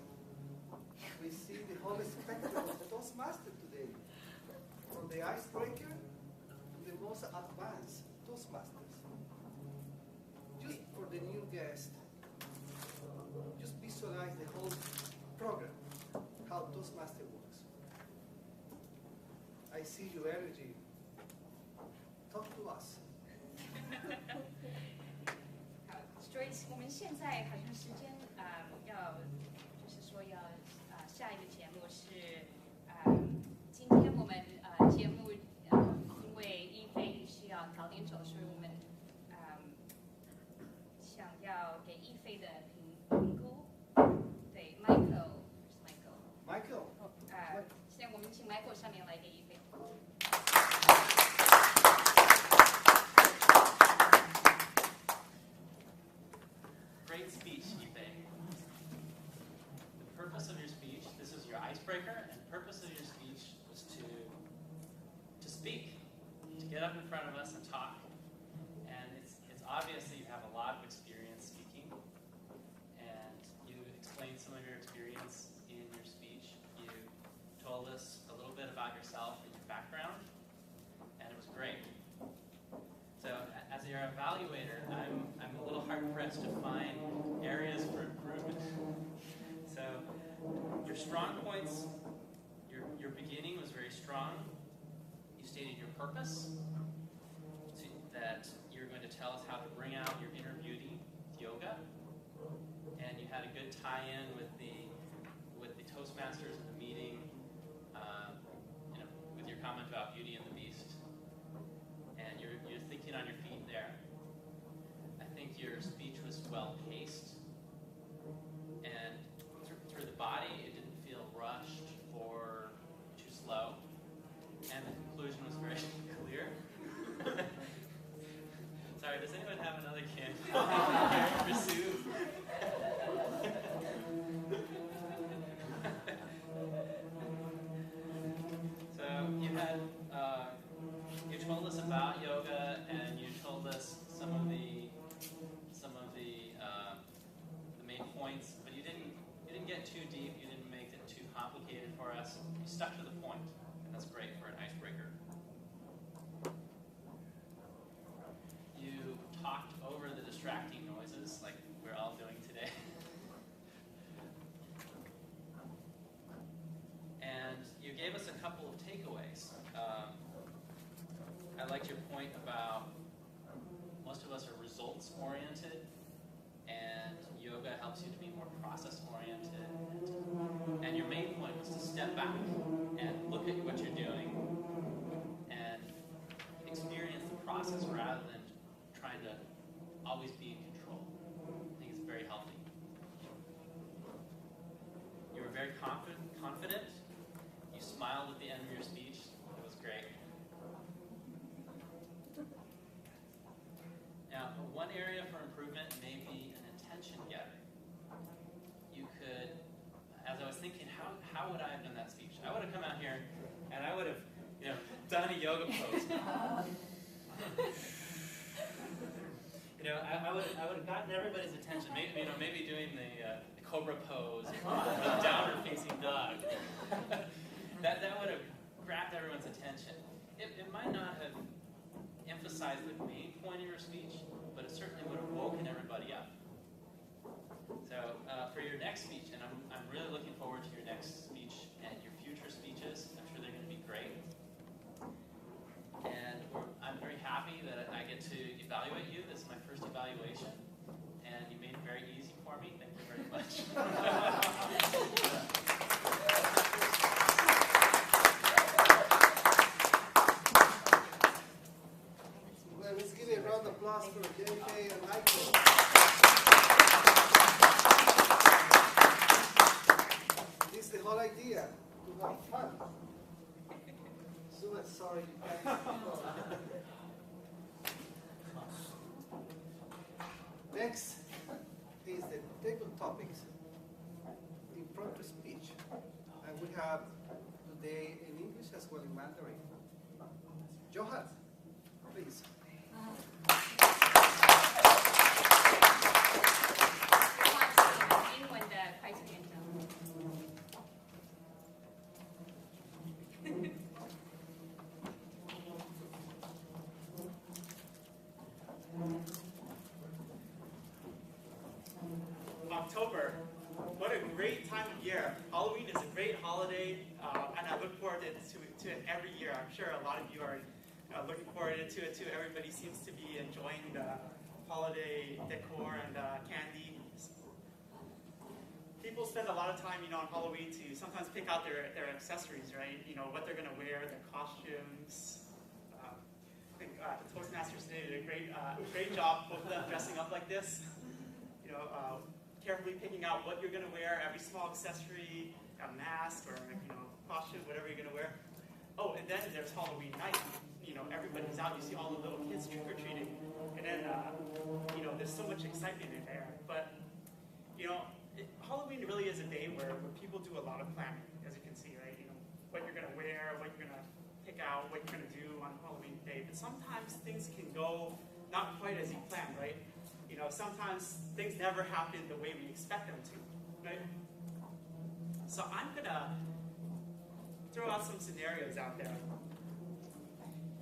We see the whole spectrum of the Toastmaster today. From the icebreaker to the most advanced Toastmasters. Just for the new guest, just visualize the whole program, how Toastmaster works. I see your energy. Talk to us. 好，所以我们现在好像时间要，就是说要下一个节目是今天我们节目因为一菲需要早点走，所以我们想要给一菲的评估。对 Michael. 现在我们请 Michael 上面来给一菲。 Great speech, Ife. The purpose of your speech, this is your icebreaker, and the purpose of your speech was to speak, to get up in front of us and talk. And it's obvious that you have a lot of experience speaking, and you explained some of your experience in your speech. You told us a little bit about yourself and your background, and it was great. So as your evaluator, I'm a little hard-pressed to find areas for improvement. So your strong points, your beginning was very strong. You stated your purpose, that you're going to tell us how to bring out your inner beauty, yoga, and you had a good tie-in with the Toastmasters in the meeting, with your comment about Beauty and the Beast. And you're thinking on your feet there. I think your speech was well paced, and through the body, it didn't feel rushed or too slow, and the conclusion was very clear. Sorry, does anyone have another can? Pursue. So you had. You told us about yoga, and you told us some of the main points, but you didn't get too deep. You didn't make it too complicated for us. You stuck to the point, and that's great for an icebreaker. You talked over the distracting noises, like we're all doing today. And you gave us a couple of takeaways. I liked your point about most of us are results-oriented, and yoga helps you to be more process-oriented. And your main point was to step back and look at what you're doing and experience the process rather than trying to always be in control. I think it's very healthy. You were very confident. You smiled at the end of your speech. It was great. Now, one area for improvement may be an attention getter. You could, as I was thinking, how would I have done that speech? I would have come out here and I would have, done a yoga pose. I would have gotten everybody's attention. Maybe doing the cobra pose or the downward facing dog. that would have grabbed everyone's attention. It might not have emphasized the main point of your speech, but it certainly would have woken everybody up. So for your next speech, and I'm really looking forward to your next speech and your future speeches. I'm sure they're going to be great. And I'm very happy that I get to evaluate you. This is my first evaluation, and you made it very easy for me. Thank you very much. Well, let's give a round of applause for JK and Michael. This is the whole idea, to have fun. So sorry you can't. Next is the table topics, impromptu speech. And we have today in English as well in Mandarin. Johan, please. 英文的会计演讲。October, what a great time of year. Halloween is a great holiday, and I look forward to it every year. I'm sure a lot of you are looking forward to it too. Everybody seems to be enjoying the holiday decor and candy. People spend a lot of time, on Halloween to sometimes pick out their accessories, right? What they're going to wear, their costumes. I think the Toastmasters today did a great job, both of them dressing up like this. Carefully picking out what you're going to wear, every small accessory, a mask or costume, whatever you're going to wear. Oh, and then there's Halloween night. Everybody's out. You see all the little kids trick-or-treating. And then, there's so much excitement in there. But, Halloween really is a day where people do a lot of planning, as you can see, right? What you're going to wear, what you're going to pick out, what you're going to do on Halloween day. But sometimes things can go not quite as you planned, right? Sometimes things never happen the way we expect them to, right? So I'm going to throw out some scenarios out there.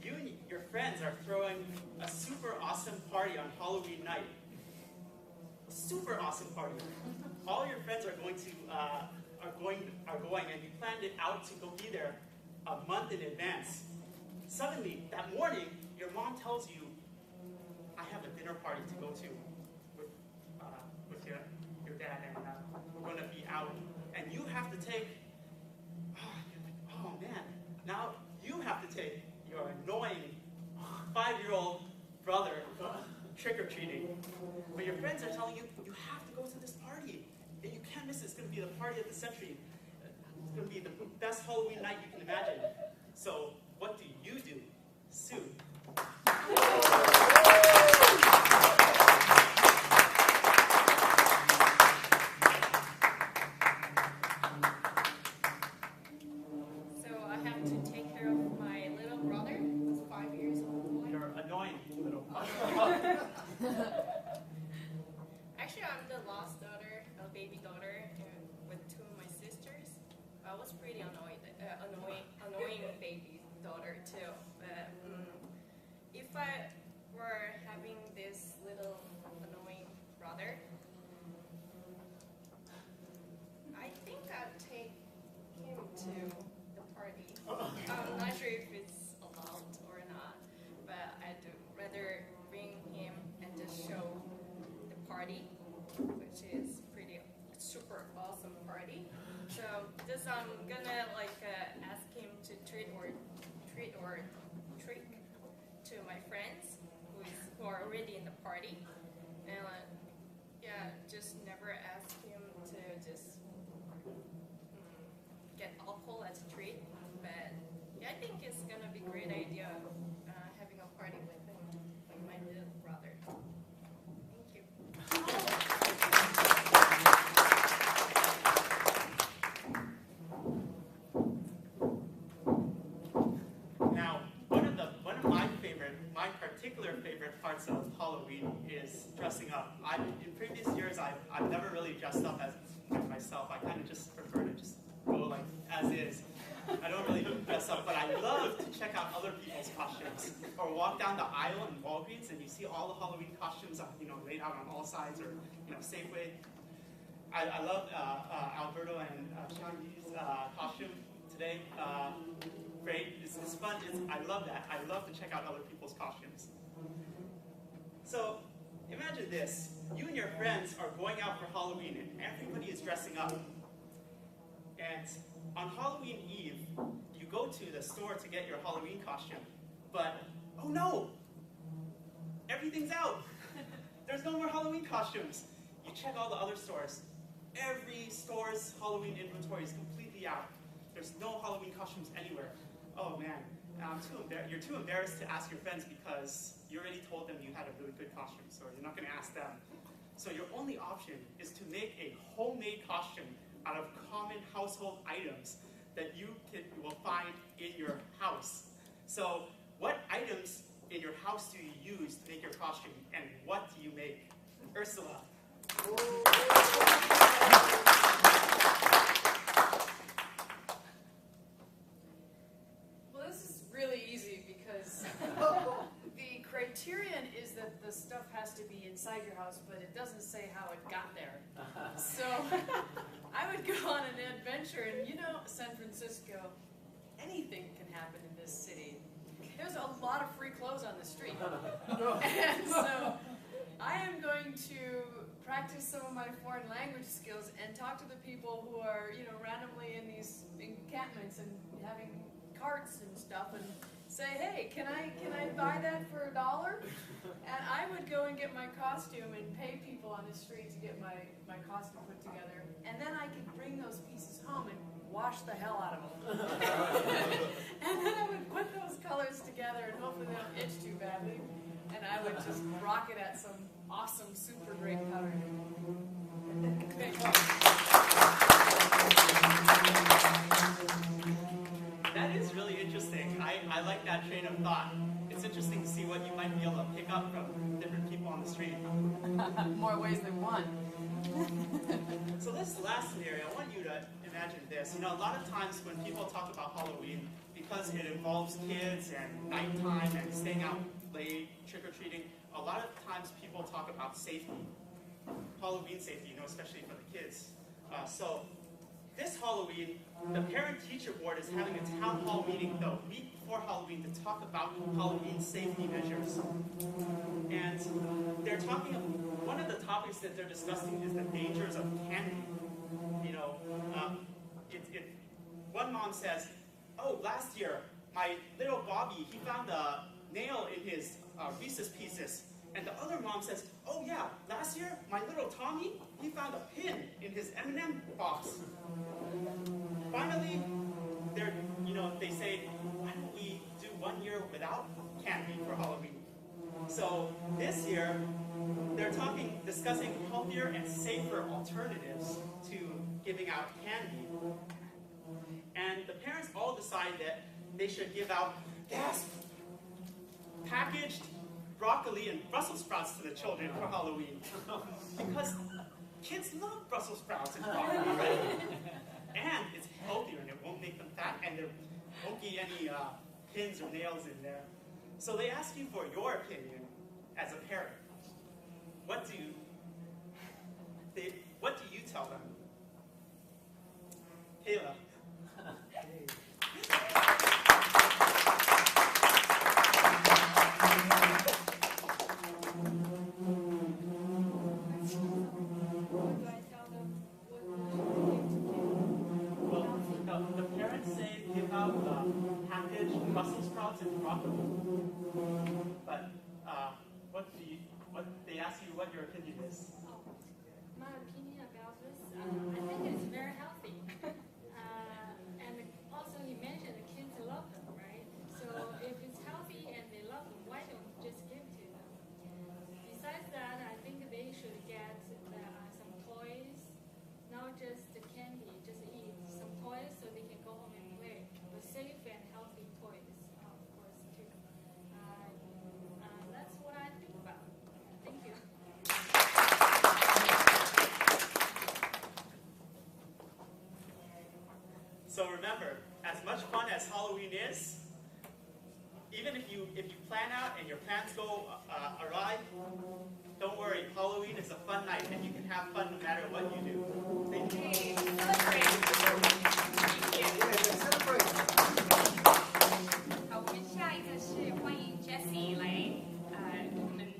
You and your friends are throwing a super awesome party on Halloween night. A super awesome party. All your friends are going, and you planned it out to go be there a month in advance. Suddenly, that morning, your mom tells you, I have a dinner party to go to with your dad, and we're going to be out. And you have to take, oh man, now you have to take your annoying 5-year-old brother trick-or-treating. But your friends are telling you, you have to go to this party. And you can't miss it. It's going to be the party of the century. It's going to be the best Halloween night you can imagine. So what do you do? Sue. Actually, I'm the last daughter, a baby daughter, with 2 of my sisters. I was pretty annoying baby daughter too. But if I were having this little annoying brother, I think I'd take him to the party. I'm not sure if it's allowed or not, but I'd rather bring him and just show the party, which is pretty super awesome party. So just I'm gonna ask him to treat or trick to my friends who are already in the party, and just never ask him to just get alcohol as a treat. But I think it's gonna be a great idea having a party with him, like my little brother. Thank you. Now, one of my particular favorite parts of Halloween is dressing up. In previous years, I've never really dressed up as myself. I kind of just prefer to just go as is. I don't really dress up, but I love to check out other people's costumes. Or walk down the aisle in Walgreens and you see all the Halloween costumes laid out on all sides, or Safeway. I love Alberto and Shangi's costume today. Great, it's fun. I love that. I love to check out other people's costumes. So imagine this. You and your friends are going out for Halloween and everybody is dressing up. And on Halloween Eve, you go to the store to get your Halloween costume. But, oh no! Everything's out! There's no more Halloween costumes. You check all the other stores. Every store's Halloween inventory is completely out. There's no Halloween costumes anywhere. Oh man, you're too embarrassed to ask your friends because you already told them you had a really good costume, so you're not going to ask them. So your only option is to make a homemade costume out of common household items that you will find in your house. So what items in your house do you use to make your costume, and what do you make? Ursula. Well, this is really easy because the criterion is that the stuff has to be inside your house, but it doesn't say how it got there. So I would go on an adventure, and San Francisco, anything can happen in this city. There's a lot of free clothes on the street. And so I am going to practice some of my foreign language skills and talk to the people who are, randomly in these encampments and having carts and stuff, and say, hey, can I buy that for $1? And I would go and get my costume and pay people on the street to get my costume put together. And then I could bring those pieces home and wash the hell out of them. And then I would put those colors together, and hopefully they don't itch too badly. And I would just rock it at some awesome, super great color. That is really interesting. I like that train of thought. It's interesting to see what you might be able to pick up from different people on the street. More ways than one. So this last scenario, I want you to imagine this. A lot of times when people talk about Halloween, because it involves kids and nighttime and staying out late, trick-or-treating, a lot of times people talk about safety. Halloween safety, especially for the kids. So this Halloween, the parent-teacher board is having a town hall meeting the week before Halloween to talk about Halloween safety measures. And they're talking, one of the topics that they're discussing is the dangers of candy. One mom says, oh, last year, my little Bobby, he found a nail in his Reese's Pieces. And the other mom says, oh yeah, last year, my little Tommy, he found a pin in his M&M box. Finally, they say, why don't we do 1 year without candy for Halloween? So this year, they're discussing healthier and safer alternatives to giving out candy. And the parents all decide that they should give out packaged broccoli and Brussels sprouts to the children for Halloween. Because kids love Brussels sprouts and broccoli, right? And it's healthier and it won't make them fat, and there won't be any pins or nails in there. So they ask you for your opinion as a parent. What do you tell them? Kayla. The parents say give out packaged Brussels sprouts and broccoli. But what they ask you what your opinion is. My opinion about this, I think it's very healthy. And also you mentioned the kids love them, right? So if it's healthy and they love them, why don't you just give to them? Besides that, I think they should get some toys, not just the candy, just eat some toys so they can go home and play. But safe and healthy toys, of course, too. That's what I think about. Thank you. So remember, as much fun as Halloween is, even if you plan out and your plans go awry, don't worry. Halloween is a fun night, and you can have fun no matter what you do. Thank you. Celebrate. 好，我们下一个是欢迎 Jessie 来给我们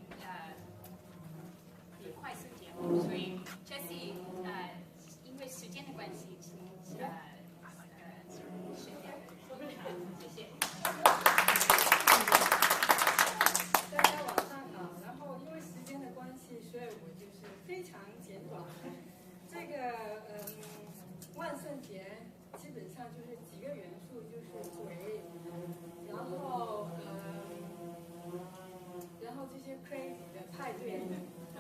比快速节目，所以 Jessie 因为时间的关系，请剩下谢谢。大家晚上好，然后因为时间的关系，所以我就是非常简短。这个万圣节基本上就是几个元素，就是鬼，然后这些 crazy 的派对，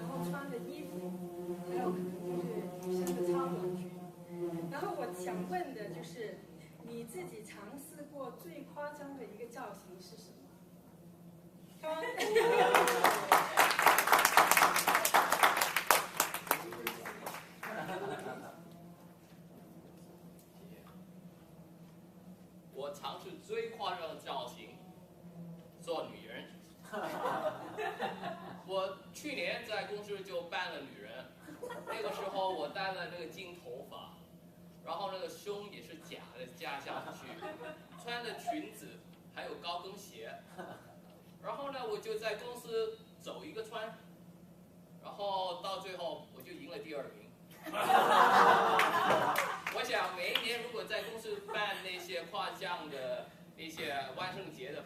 然后穿的衣服，还有可能就是女生的超短裙。然后我想问的就是，你自己尝试过最夸张的一个造型是什么？我尝试最夸张的造型，做女人。我去年在公司就扮了女人，那个时候我戴了那个金头发，然后那个胸也是假的加上去，穿的裙子还有高跟鞋，然后呢我就在公司走一个圈，然后到最后我就赢了第2名。我想每一年如果在公司办那些夸张的那些万圣节的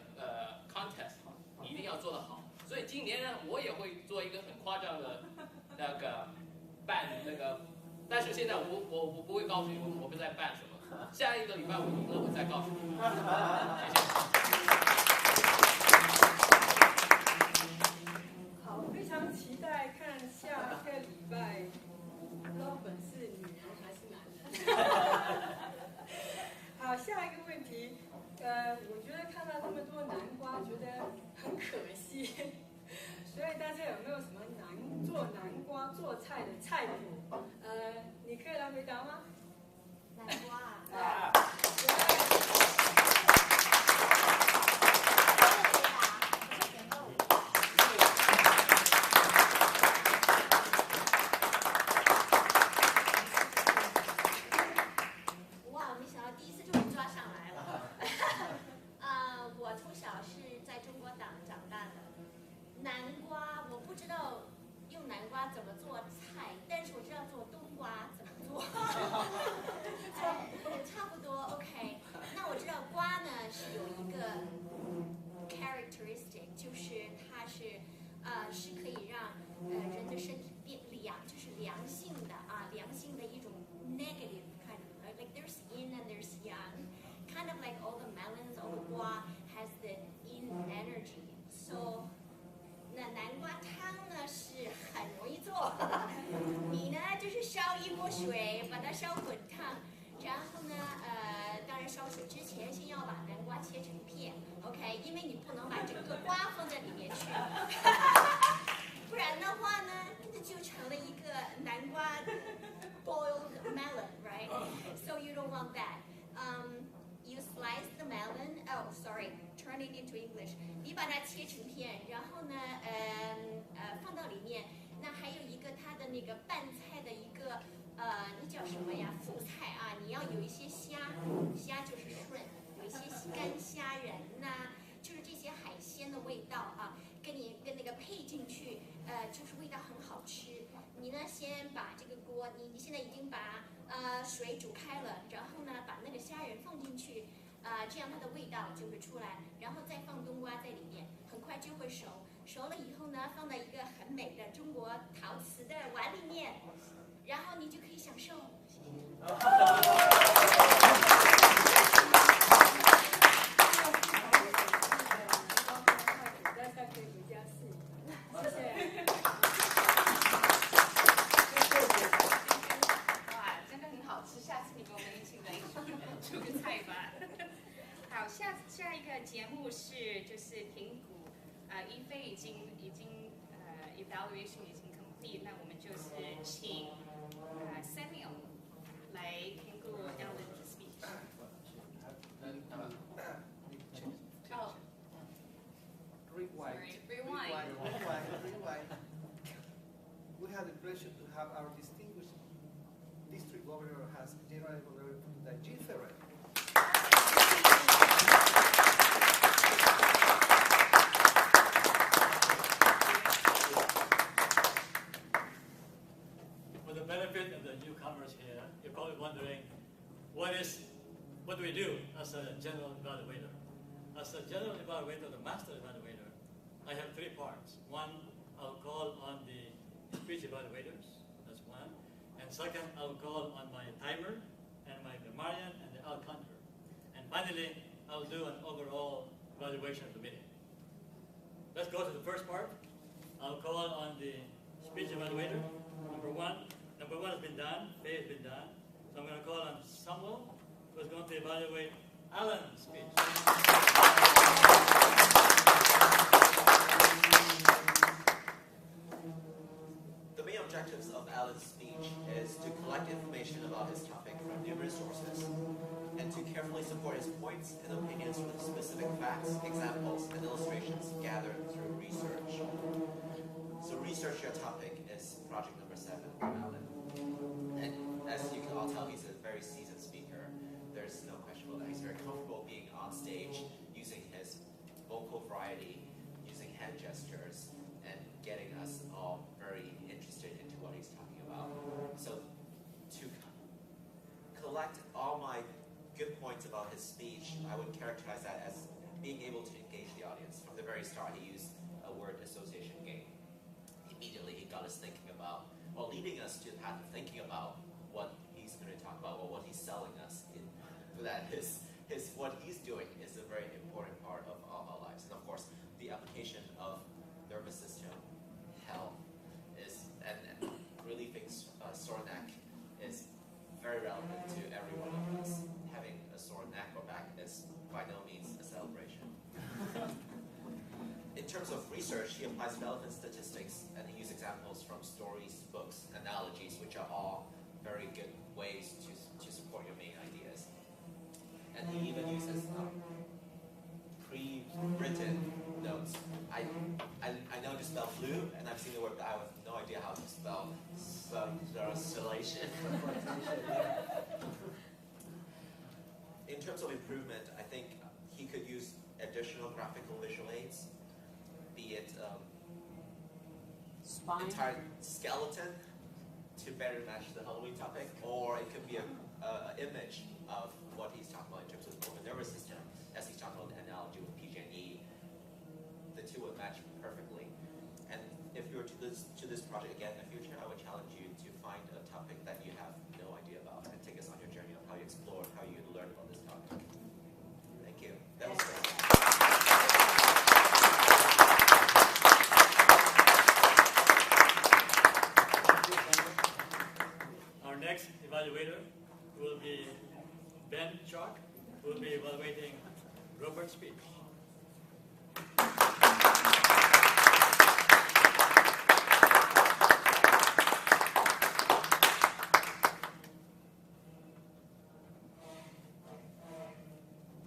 contest， 一定要做得好。所以今年呢，我也会做一个很夸张的那个办那个，但是现在我不会告诉你们我们在办什么。下一个礼拜我赢了，我再告诉你们。谢谢。好，非常期待看下个礼拜，Robin是女人还是男人？好，下一个问题，我觉得看到这么多南瓜，觉得很可惜，所以大家有没有什么做南瓜做菜的菜谱？你可以来回答吗？南瓜啊。是可以让人的身体变凉，就是凉性的啊，凉性的一种 negative kind of like there's yin and there's yang, kind of like all the melons, all the 瓜 has the yin energy. So 那南瓜汤呢是很容易做，你呢就是烧一锅水，把它烧滚烫，然后呢当然烧水之前先要把南瓜切成片 ，OK， 因为你不能把整个瓜放在里面去。不然的话呢，这就成了一个南瓜 boiled melon, right? So you don't want that. You slice the melon. Oh, sorry, turn it into English. 你把它切成片，然后呢，放到里面。那还有一个它的那个拌菜的一个那叫什么呀？副菜啊，你要有一些虾，虾就是 shrimp， 有一些干虾仁呐，就是这些海鲜的味道啊。跟那个配进去，就是味道很好吃。你呢，先把这个锅，你现在已经把水煮开了，然后呢，把那个虾仁放进去，这样它的味道就会出来，然后再放冬瓜在里面，很快就会熟。熟了以后呢，放到一个很美的中国陶瓷的碗里面，然后你就可以享受。下一个节目是就是评估，一菲已经evaluation 已经 complete， 那我们就是请Samuel 来评估 Ellen 的 speech。Oh. Rewind. Sorry, rewind. We have the pleasure to have our distinguished district governor as General Governor Jean Ferrer. For the benefit of the newcomers here, you're probably wondering, what do we do as a general evaluator? As a general evaluator, the master evaluator, I have 3 parts. One, I'll call on the speech evaluators, that's one. And second, I'll call on my timer and my grammarian and the out counter. And finally, I'll do an overall evaluation of the meeting. Let's go to the first part. I'll call on the speech evaluator. Number one has been done. Faye has been done. So I'm going to call on Samuel, who is going to evaluate Alan's speech. The main objectives of Alan's speech is to collect information about his topic from numerous sources and to carefully support his points and opinions with specific facts, examples, and illustrations gathered through research. So research your topic is project number 7 for Alan. And as you can all tell, he's a very seasoned speaker. There's no question about that. He's very comfortable being on stage, using his vocal variety, using hand gestures, and getting us all very interested into what he's talking about. So to collect all my good points about his speech, I would characterize that as being able to engage the audience. From the very start, he used a word association game. Immediately, he got us thinking about, well, leading us to the path of thinking about what he's going to talk about, or what he's selling us in. That what he's doing is a very important part of our lives. And of course, the application of nervous system health is, and relieving sore neck is very relevant to every one of us. Having a sore neck or back is by no means a celebration. In terms of research, he applies relevant statistics and he uses examples from stories, books, analogies, which are all very good ways to support your main ideas. And he even uses pre-written notes. I know to spell flu, and I've seen the word, but I have no idea how to spell salation. In terms of improvement, I think he could use additional graphical visual aids, be it entire skeleton to better match the Halloween topic, or it could be an image of what he's talking about in terms of the nervous system, as he's talking about the analogy with PG&E. The two would match perfectly. And if you were to this project again in the future, I would challenge you to find a topic that you have no idea about and take us on your journey of how you explore, how you learn about this topic. Thank you. That was great. Our next evaluator will be Ben Chalk, who will be evaluating Robert's speech.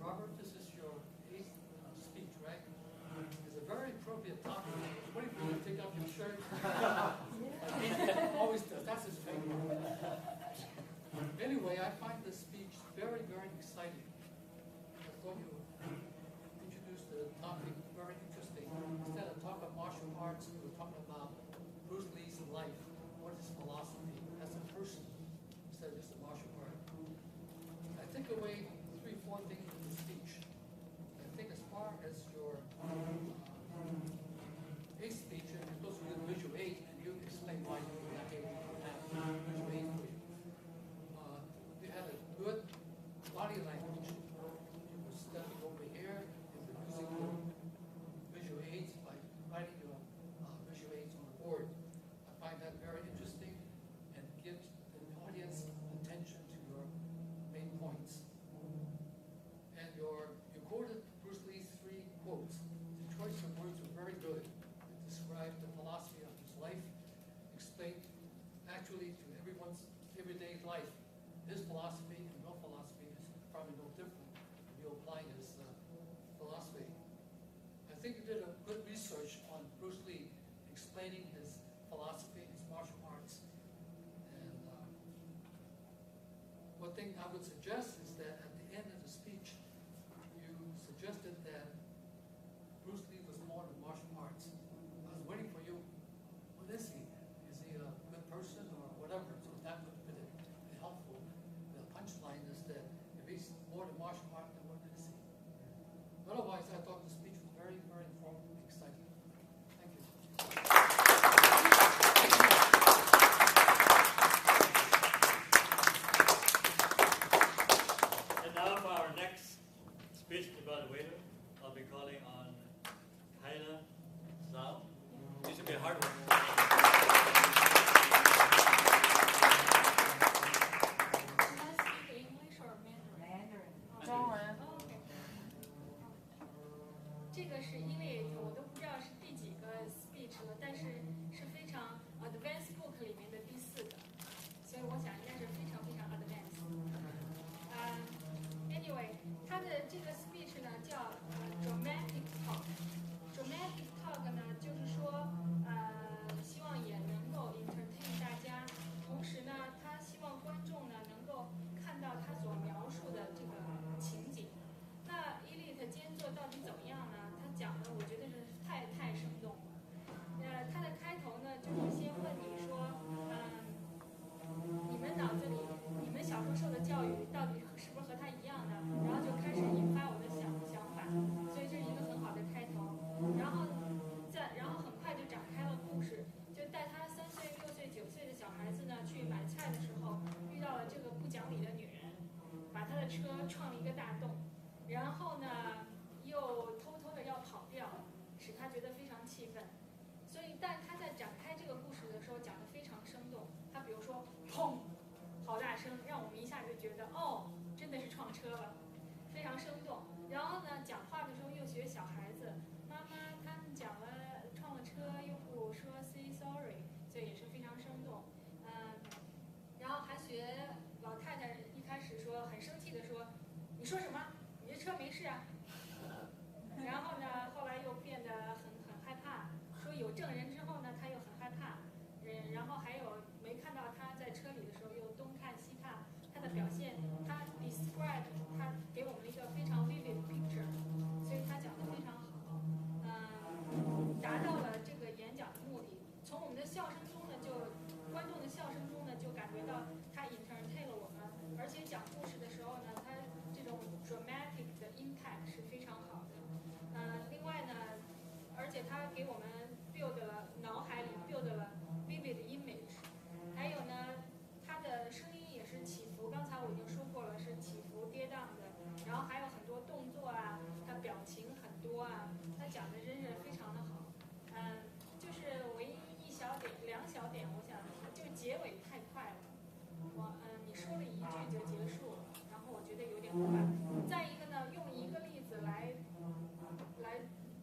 Robert, this is your 8th speech, right? It's a very appropriate topic. What if you take off your shirt? Always does. That's his favorite. Anyway, I find this speech very, very exciting. I thought you introduced the topic very interesting. Instead of talking about martial arts, we were talking about Bruce Lee's life. What is philosophy as a person instead of just a martial art? I take away 3-4 things from the speech. I think as far as your 8th speech, and you're supposed to do visual aid, and you explain why you were not able to have visual aid for you. You had a good body language. You were stepping over here, you were using your visual aids by writing your visual aids on the board. I find that very interesting and gives the audience attention to your main points. And you quoted Bruce Lee's 3 quotes. The choice of words were very good. It described the philosophy of his life, explained actually to everyone's everyday life. His philosophy and your philosophy is probably no different if you apply his philosophy. I think you did a good research on Bruce Lee, explaining his philosophy, his martial arts. And one thing I would suggest is that at the end of the speech, you suggested that Bruce Lee was more than martial arts. I was waiting for you. What is he? Is he a good person or whatever? So that would have been helpful. The punchline is that if he's more than martial art, then what is he? Otherwise, I thought the speech was very, very informative and exciting. Thank you. And now for our next speech evaluator, I'll be calling on Kyla Zhao. This will be a hard one. 车，但是是非常 advanced book 里面的第4个，所以我想应该是非常非常 advanced。Anyway， 他的这个 speech 呢叫dramatic talk。dramatic talk 呢就是说希望也能够 entertain 大家，同时呢他希望观众呢能够看到他所描述的这个情景。那 Elite 兼作到底怎么样呢？他讲的我觉得是太生动了。他的开头呢就是先问你说，你们脑子里，你们小时候受的教育到底是不是和他一样的？然后就开始引发我的想法，所以这是一个很好的开头。然后很快就展开了故事，就带他3岁、6岁、9岁的小孩子呢去买菜的时候，遇到了这个不讲理的女人，把他的车撞了一个大洞，然后呢又偷偷的要跑掉，使他觉得非常气愤。所以，但他在展开这个故事的时候讲得非常生动。他比如说，砰，好大声，让我们一下就觉得哦，真的是撞车了，非常生动。然后呢，讲话的时候又学小孩子，妈妈他们讲了撞了车又不说 say sorry， 所以也是非常生动。然后还学老太太一开始说很生气的说，你说什么？你这车没事啊。然后呢，后来又变得很害怕，说有证人之后呢，他又很害怕。然后还有没看到他在车里的时候又东看西看，他的表现，他 describe 他给我们一个非常 vivid picture， 所以他讲得非常好，达到了这个演讲的目的。从我们的笑声中呢，观众的笑声中呢，就感觉到他 entertain 了我们，而且讲故事的时候呢，他这种 dramatic 的 impact 是非常好的。另外呢，而且他给我们 build 了脑海里 build 了 vivid image， 还有呢，他的声音也是起伏，刚才我已经说过了，是起伏跌宕的，然后还有很多动作啊，他表情很多啊，他讲的真是非常的好。就是唯一2小点，我想就结尾太快了，你说了1句就结束了，然后我觉得有点快。再一个呢，用一个例子来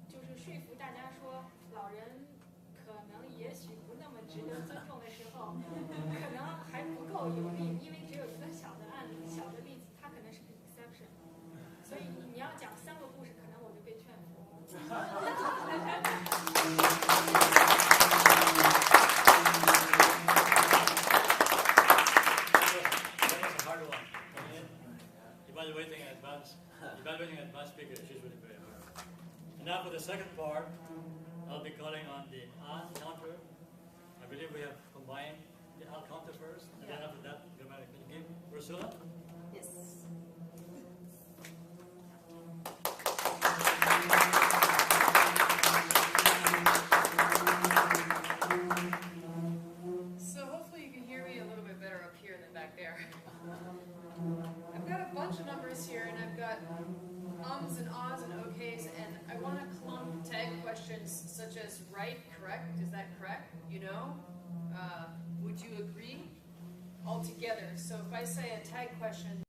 就是说服大家说，老人可能也许不那么值得尊重的时候，可能还不够有力，因为只有一个小的例子，它可能是个 exception。所以你要讲3个故事，可能我就被劝服了。Evaluating advanced speakers is usually very hard. And now for the second part, I'll be calling on the on counter. I believe we have combined the on counter first, and then after that, dramatic. Can you give Ursula? Yes. So hopefully you can hear me a little bit better up here than back there. I've got a bunch of numbers here, and I've got ums and ahs and okays, and I want to clump tag questions such as right, correct, is that correct, you know? Would you agree? All together. So if I say a tag question,